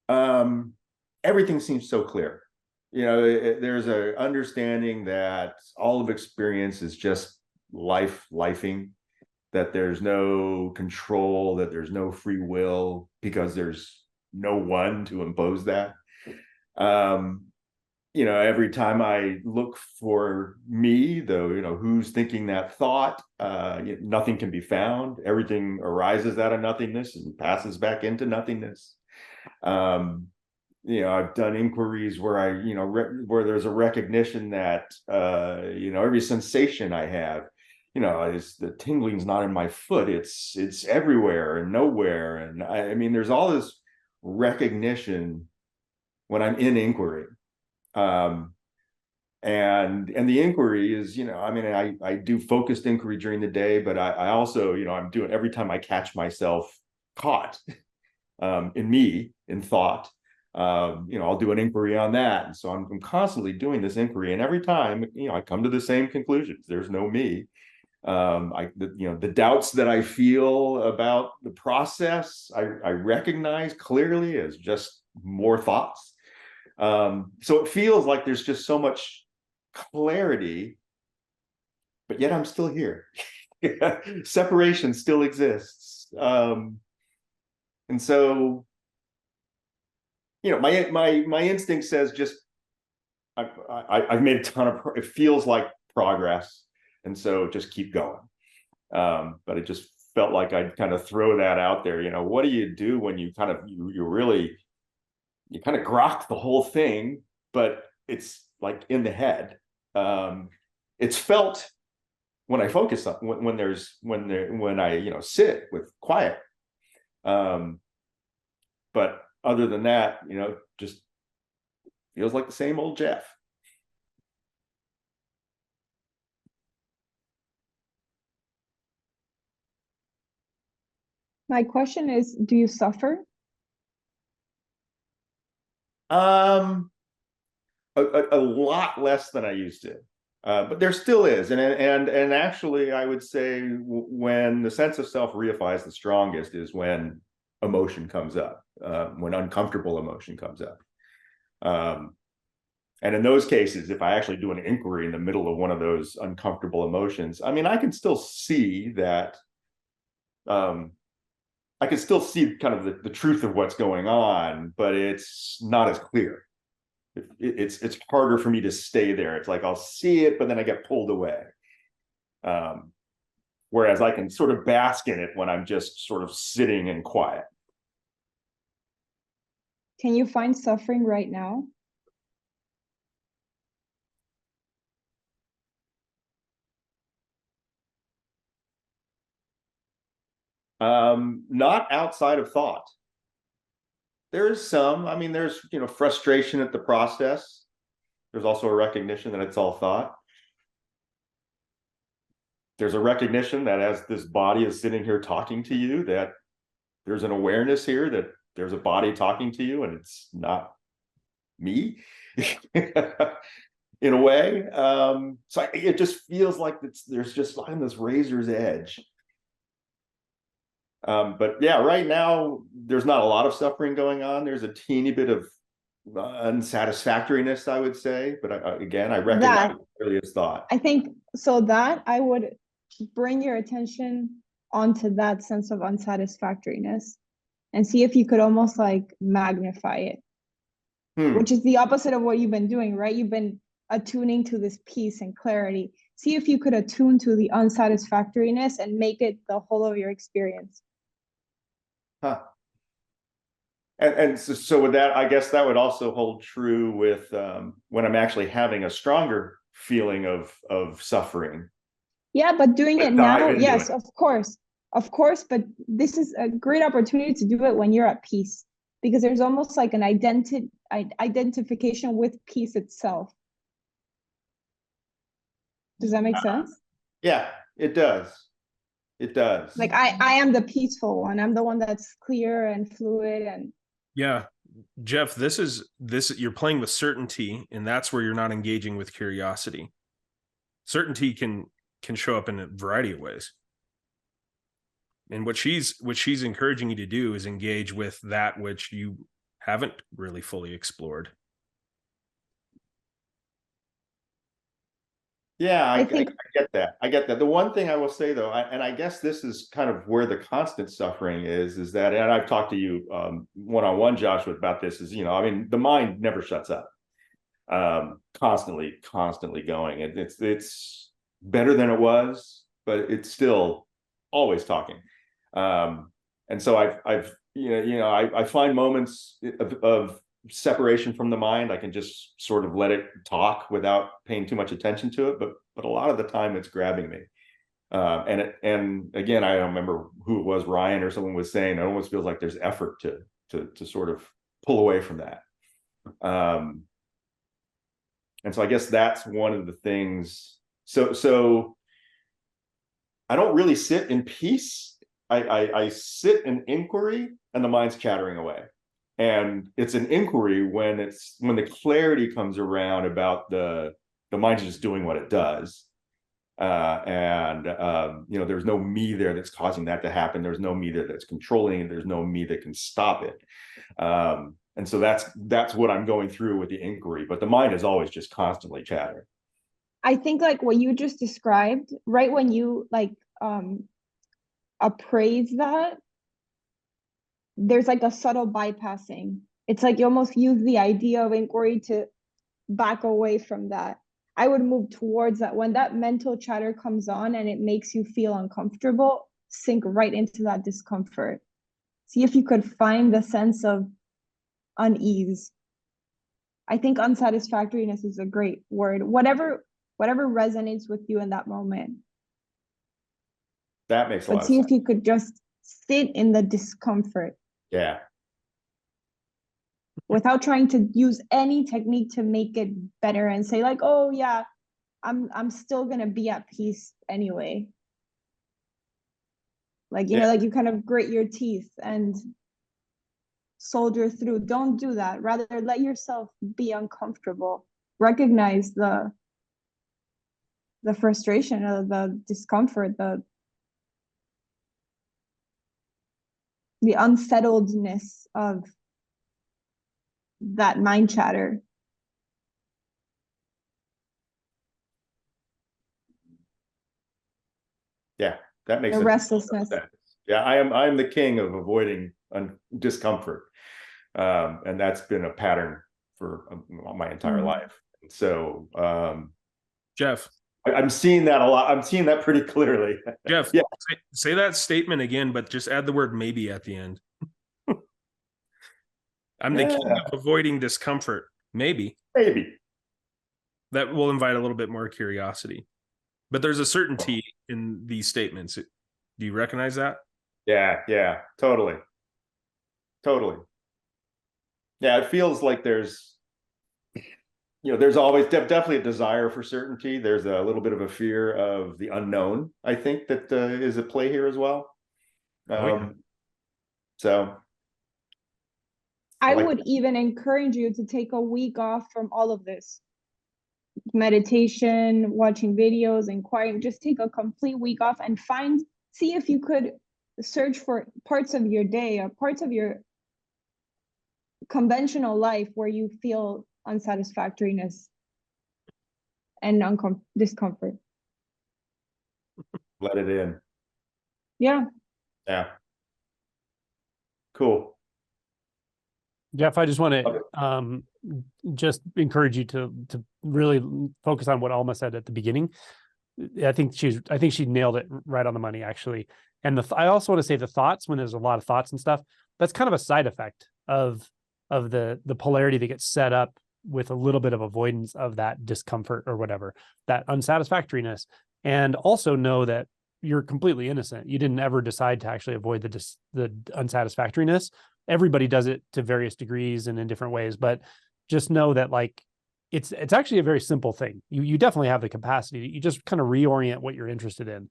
N: everything seems so clear. You know, there's an understanding that all of experience is just lifing, that there's no control, that there's no free will because there's no one to impose that. You know, every time I look for me, though, you know, who's thinking that thought, nothing can be found. Everything arises out of nothingness and passes back into nothingness. You know, I've done inquiries where I, you know, where there's a recognition that, you know, every sensation I have, you know, the tingling's not in my foot. It's everywhere and nowhere. And I mean, there's all this recognition when I'm in inquiry. And the inquiry is, you know, I mean, I do focused inquiry during the day, but I also, you know, I'm doing every time I catch myself caught in me, in thought, you know, I'll do an inquiry on that. And so I'm constantly doing this inquiry, and every time, you know, I come to the same conclusions. There's no me. You know, the doubts that I feel about the process, I recognize clearly as just more thoughts. So it feels like there's just so much clarity, but yet I'm still here. Separation still exists. And so, you know, my instinct says just I've made a ton of it feels like progress, and so just keep going. But it just felt like I'd kind of throw that out there. You know, what do you do when you kind of you kind of grok the whole thing, but it's like in the head. It's felt when I focus on when I, you know, sit with quiet. But other than that, you know, just feels like the same old Jeff.
D: My question is, do you suffer?
N: A lot less than I used to, but there still is, and actually, I would say when the sense of self reifies the strongest is when emotion comes up, when uncomfortable emotion comes up, and in those cases, if I actually do an inquiry in the middle of one of those uncomfortable emotions, I mean, I can still see that. I can still see kind of the truth of what's going on, but it's not as clear. It's harder for me to stay there. It's like I'll see it, but then I get pulled away. Whereas I can sort of bask in it when I'm just sort of sitting and quiet.
D: Can you find suffering right now?
N: Not outside of thought. There is some, I mean, there's, you know, frustration at the process. There's also a recognition that it's all thought. There's a recognition that as this body is sitting here talking to you, that there's an awareness here that there's a body talking to you and it's not me in a way. So it just feels like there's just on this razor's edge. But yeah, right now, there's not a lot of suffering going on. There's a teeny bit of unsatisfactoriness, I would say. But again, I recognize it really as thought.
D: I think so that I would bring your attention onto that sense of unsatisfactoriness and see if you could almost like magnify it, which is the opposite of what you've been doing, right? You've been attuning to this peace and clarity. See if you could attune to the unsatisfactoriness and make it the whole of your experience.
N: Huh. And so with that, I guess that would also hold true with when I'm actually having a stronger feeling of suffering.
D: Yeah, but doing it now, yes, of course, but this is a great opportunity to do it when you're at peace, because there's almost like an identification with peace itself. Does that make sense?
N: Yeah, it does. It does.
D: Like I am the peaceful one. I'm the one that's clear and fluid and
A: Yeah. Jeff, this you're playing with certainty, and that's where you're not engaging with curiosity. Certainty can show up in a variety of ways. And what she's encouraging you to do is engage with that which you haven't really fully explored.
N: Yeah, I get that. I get that. The one thing I will say though, and I guess this is kind of where the constant suffering is that, and I've talked to you one-on-one, Joshua, about this, is, I mean, the mind never shuts up. Constantly going. It's better than it was, but it's still always talking. And so I find moments of separation from the mind. I can just sort of let it talk without paying too much attention to it, but a lot of the time it's grabbing me. And again, I don't remember who it was, Ryan or someone was saying, it almost feels like there's effort to sort of pull away from that. And so I guess that's one of the things. So I don't really sit in peace. I sit in inquiry, and the mind's chattering away. And it's an inquiry when the clarity comes around about the mind's just doing what it does. There's no me there that's causing that to happen. There's no me there that's controlling it. There's no me that can stop it. And so that's what I'm going through with the inquiry, but the mind is always just constantly chattering.
D: I think like what you just described, right when you appraise that, there's like a subtle bypassing. It's like you almost use the idea of inquiry to back away from that. I would move towards that. When that mental chatter comes on and it makes you feel uncomfortable, sink right into that discomfort. See if you could find the sense of unease. I think unsatisfactoriness is a great word. Whatever resonates with you in that moment.
N: That makes a lot of
D: sense. But see if you could just sit in the discomfort.
N: Yeah.
D: Without trying to use any technique to make it better and say like, oh yeah, I'm still gonna be at peace anyway. Like, like you kind of grit your teeth and soldier through. Don't do that. Rather let yourself be uncomfortable. Recognize the frustration or the discomfort, the unsettledness of that mind chatter.
N: Yeah, that makes
D: the
N: sense.
D: Restlessness.
N: Yeah, I'm the king of avoiding discomfort, and that's been a pattern for my entire life. And so,
A: Jeff,
N: I'm seeing that a lot. I'm seeing that pretty clearly.
A: Jeff,
N: yeah.
A: Say that statement again, but just add the word maybe at the end. I'm the king of avoiding discomfort. Maybe. That will invite a little bit more curiosity. But there's a certainty in these statements. Do you recognize that?
N: Yeah, totally. Yeah, it feels like there's always definitely a desire for certainty. There's a little bit of a fear of the unknown, I think, that is at play here as well. So
D: I would even encourage you to take a week off from all of this. Meditation, watching videos, inquiring, just take a complete week off and see if you could search for parts of your day or parts of your conventional life where you feel unsatisfactoriness and discomfort.
N: Let it in.
D: Yeah.
N: Cool.
C: Jeff, I just want to just encourage you to really focus on what Alma said at the beginning. I think she nailed it right on the money, actually. And I also want to say the thoughts, when there's a lot of thoughts and stuff, that's kind of a side effect of the polarity that gets set up with a little bit of avoidance of that discomfort or whatever, that unsatisfactoriness. And also know that you're completely innocent. You didn't ever decide to actually avoid the unsatisfactoriness. Everybody does it to various degrees and in different ways, but just know that like it's actually a very simple thing. You definitely have the capacity. You just kind of reorient what you're interested in.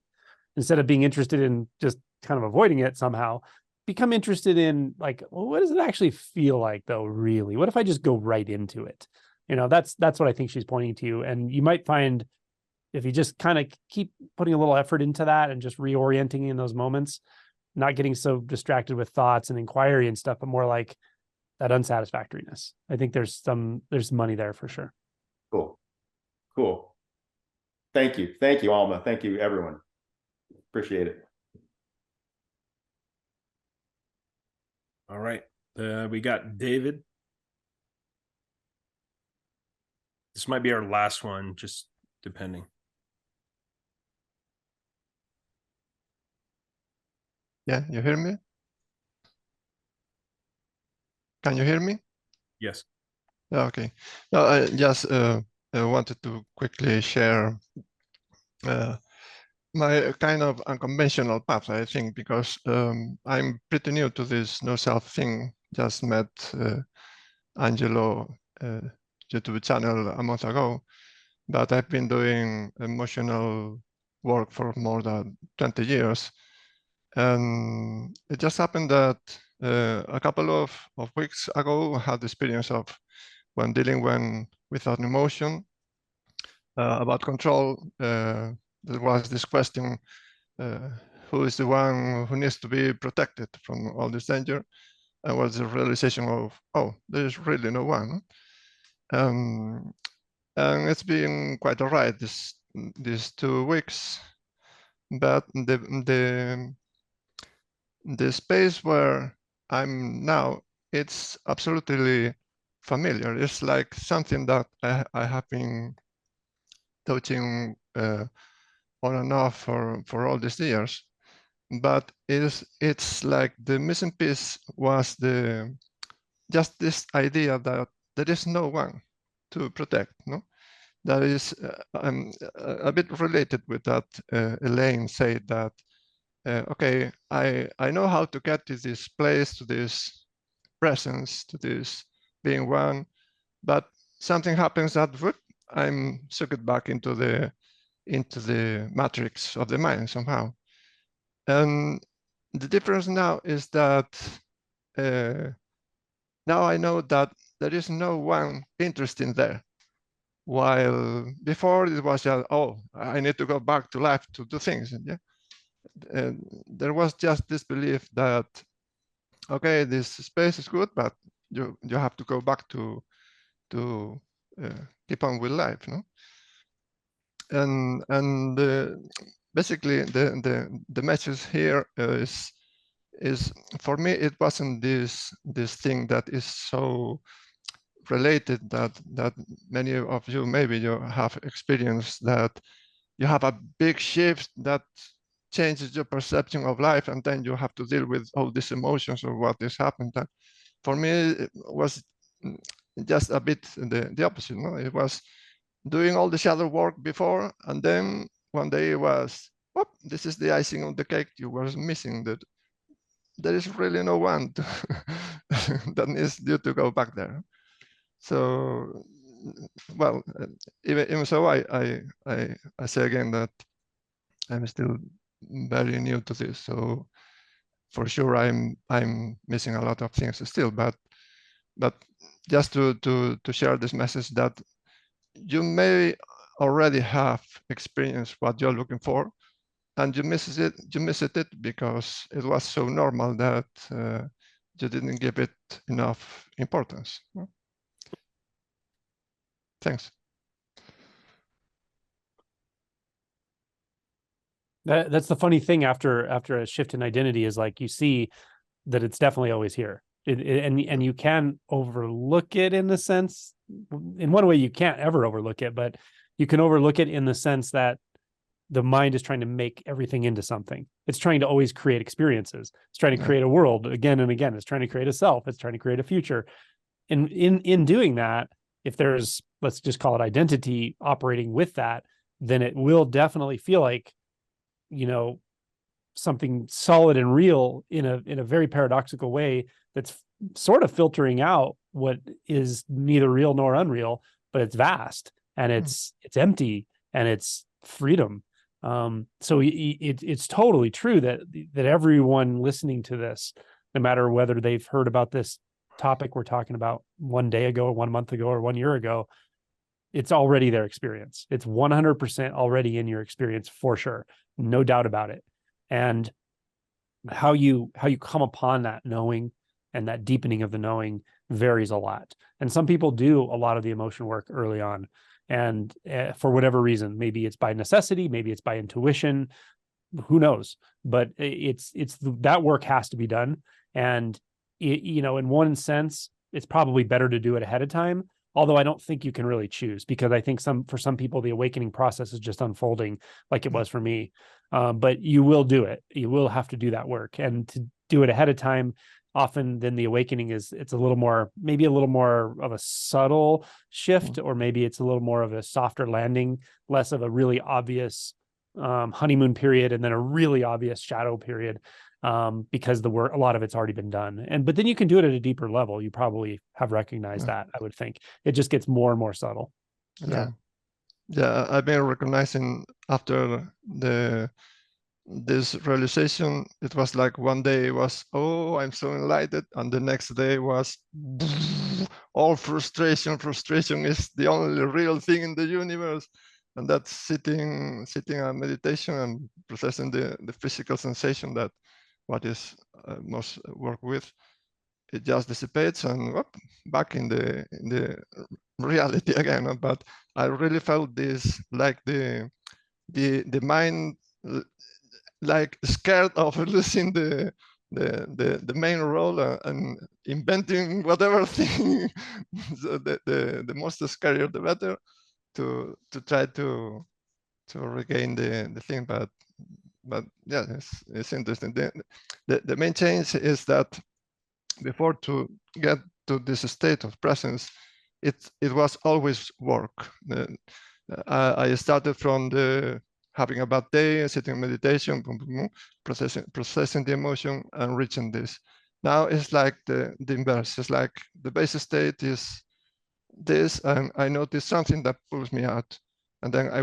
C: Instead of being interested in just kind of avoiding it somehow, become interested in like, well, what does it actually feel like though, really? What if I just go right into it? That's what I think she's pointing to. And you might find if you just kind of keep putting a little effort into that and just reorienting in those moments, not getting so distracted with thoughts and inquiry and stuff, but more like that unsatisfactoriness. I think there's money there for sure.
N: Cool. Thank you, Alma. Thank you, everyone. Appreciate it.
A: All right. We got David. This might be our last one, just depending.
O: Yeah, you hear me? Can you hear me?
A: Yes.
O: Okay. No, I just wanted to quickly share my kind of unconventional path, I think, because I'm pretty new to this no self thing. Just met Angelo YouTube channel a month ago, but I've been doing emotional work for more than 20 years. And it just happened that a couple of weeks ago, I had the experience of when dealing with an emotion about control. There was this question, who is the one who needs to be protected from all this danger? And was the realization of, oh, there's really no one. And it's been quite all right these 2 weeks, but the space where I'm now, it's absolutely familiar. It's like something that I have been touching on and off for all these years. But it's like the missing piece was just this idea that there is no one to protect. No, that is a bit related with that. Elaine said that. Okay, I know how to get to this place, to this presence, to this being one, but something happens that I'm sucked back into the matrix of the mind somehow. And the difference now is that now I know that there is no one interesting there. While before it was just, oh, I need to go back to life to do things. Yeah. There was just this belief that, okay, this space is good, but you have to go back to keep on with life, no? And basically the message here is for me, it wasn't this thing that is so related that many of you maybe you have experienced, that you have a big shift that changes your perception of life, and then you have to deal with all these emotions of what has happened. That for me it was just a bit the opposite. No? It was doing all the shadow work before, and then one day it was, oh, this is the icing on the cake. You were missing that. There is really no one that needs you to go back there. So, well, even so, I say again that I'm still very new to this, so for sure I'm missing a lot of things still. But just to share this message that you may already have experienced what you're looking for, and you miss it because it was so normal that you didn't give it enough importance. Thanks.
C: That's the funny thing after a shift in identity is like you see that it's definitely always here. And you can overlook it in the sense, in one way you can't ever overlook it, but you can overlook it in the sense that the mind is trying to make everything into something. It's trying to always create experiences. It's trying to create a world again and again. It's trying to create a self. It's trying to create a future. And in doing that, if there's, let's just call it identity operating with that, then it will definitely feel like, something solid and real in a very paradoxical way that's sort of filtering out what is neither real nor unreal, but it's vast and it's empty and it's freedom. So it's totally true that everyone listening to this, no matter whether they've heard about this topic we're talking about 1 day ago, or 1 month ago, or 1 year ago, it's already their experience. It's 100% already in your experience for sure. No doubt about it. And how you come upon that knowing and that deepening of the knowing varies a lot. And some people do a lot of the emotion work early on. And for whatever reason, maybe it's by necessity, maybe it's by intuition, who knows? But it's that work has to be done. And in one sense, it's probably better to do it ahead of time. Although I don't think you can really choose, because I think for some people, the awakening process is just unfolding like it was for me. But you will do it. You will have to do that work, and to do it ahead of time, often then the awakening it's maybe a little more of a subtle shift, or maybe it's a little more of a softer landing, less of a really obvious honeymoon period and then a really obvious shadow period, because a lot of it's already been done. But then you can do it at a deeper level. You probably have recognized that. I would think it just gets more and more subtle.
O: Yeah, I've been recognizing after this realization, it was like one day it was, oh, I'm so enlightened, and the next day was all frustration. Frustration is the only real thing in the universe. And that's sitting on meditation and processing the physical sensation, that what is most work with, it just dissipates and whoop, back in the reality again. But I really felt this, like the mind like scared of losing the main role and inventing whatever thing. So the most scarier the better, to try to regain the thing. But yeah, it's interesting. The main change is that before, to get to this state of presence, it was always work. I started from having a bad day, sitting in meditation, processing the emotion and reaching this. Now it's like the inverse. It's like the base state is this, and I notice something that pulls me out, and then I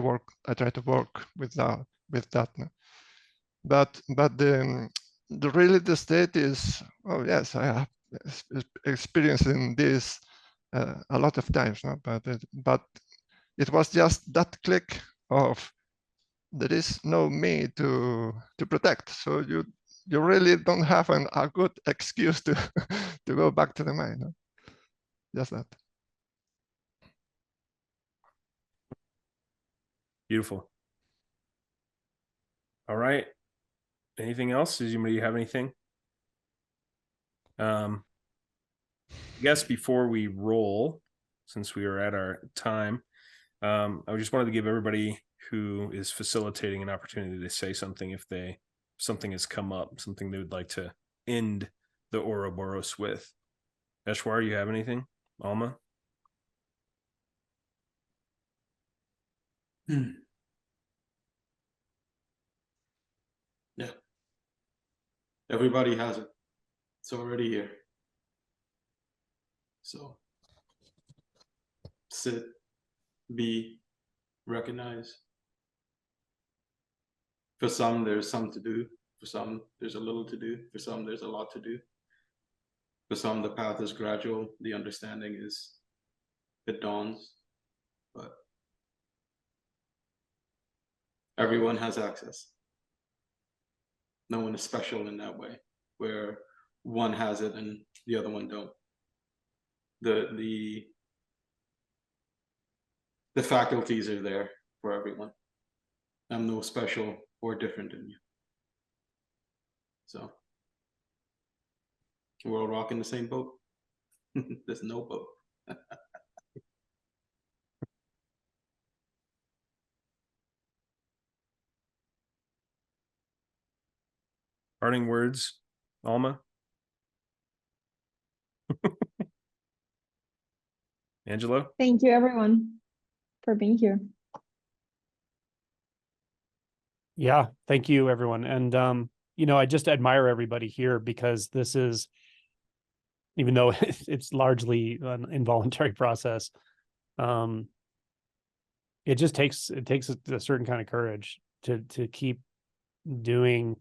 O: try to work with that. But the really the state is, oh yes, I have experiencing this a lot of times, no? But it was just that click of, there is no me to protect, so you really don't have a good excuse to to go back to the mind, no? Just that.
A: Beautiful. All right. Anything else? Does anybody have anything? I guess before we roll, since we are at our time, I just wanted to give everybody who is facilitating an opportunity to say something if something has come up, something they would like to end the Ouroboros with. Eshwar, you have anything? Alma?
E: Yeah. Everybody has it. It's already here. So sit, be, recognize. For some, there's some to do. For some, there's a little to do. For some, there's a lot to do. For some, the path is gradual. The understanding it dawns. But everyone has access. No one is special in that way, where one has it and the other one don't. The faculties are there for everyone. I'm no special or different than you. So we're all rocking the same boat. There's no boat.
A: Parting words, Alma? Angelo?
D: Thank you, everyone, for being here.
C: Yeah, thank you, everyone. And I just admire everybody here, because this is, even though it's largely an involuntary process, It just takes a certain kind of courage to keep doing.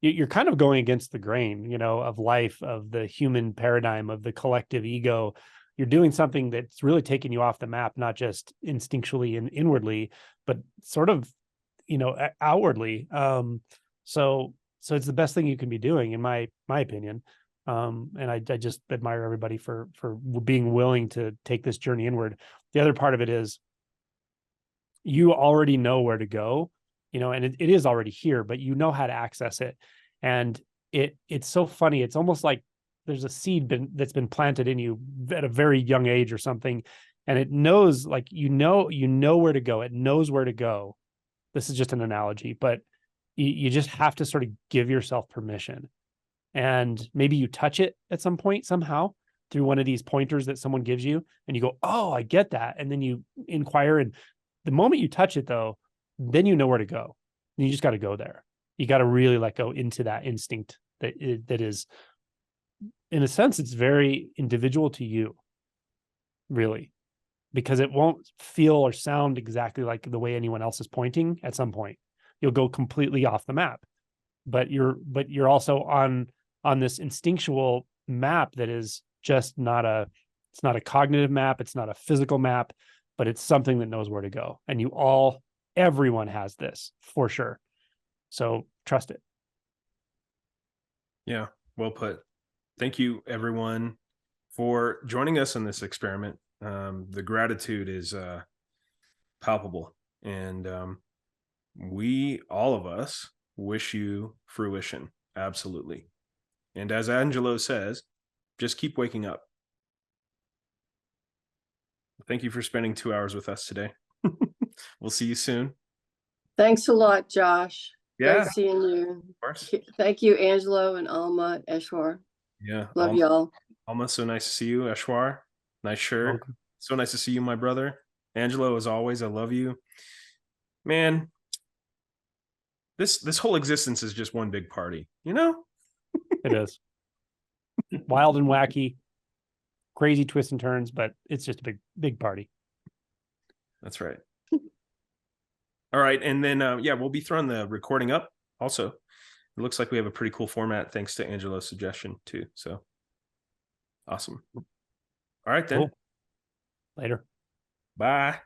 C: You're kind of going against the grain, of life, of the human paradigm, of the collective ego. You're doing something that's really taking you off the map, not just instinctually and inwardly, but sort of, outwardly. So it's the best thing you can be doing, in my opinion. And I just admire everybody for being willing to take this journey inward. The other part of it is, you already know where to go, and it is already here, but you know how to access it. And it's so funny. It's almost like there's a seed that's been planted in you at a very young age or something. And it knows, like, you know where to go. It knows where to go. This is just an analogy, but you just have to sort of give yourself permission. And maybe you touch it at some point somehow through one of these pointers that someone gives you, and you go, oh, I get that. And then you inquire, and the moment you touch it, though, then you know where to go. And you just got to go there. You got to really let go into that instinct that is, in a sense, it's very individual to you, really, because it won't feel or sound exactly like the way anyone else is pointing. At some point, you'll go completely off the map, but you're also on this instinctual map that is just it's not a cognitive map. It's not a physical map, but it's something that knows where to go. And everyone has this for sure. So trust it.
A: Yeah, well put. Thank you, everyone, for joining us in this experiment. The gratitude is palpable, and all of us, wish you fruition. Absolutely. And as Angelo says, just keep waking up. Thank you for spending 2 hours with us today. We'll see you soon.
P: Thanks a lot, Josh.
A: Yeah.
P: Great seeing you.
A: Of course.
P: Thank you, Angelo and Alma, Eshwar.
A: Yeah.
P: Love y'all.
A: Alma, so nice to see you. Eshwar, nice shirt.
C: Welcome.
A: So nice to see you, my brother. Angelo, as always, I love you. Man, this whole existence is just one big party,
C: It is. Wild and wacky, crazy twists and turns, but it's just a big party.
A: That's right. All right. And then, we'll be throwing the recording up also. It looks like we have a pretty cool format, thanks to Angelo's suggestion too. So awesome. All right, then.
C: Cool. Later.
A: Bye.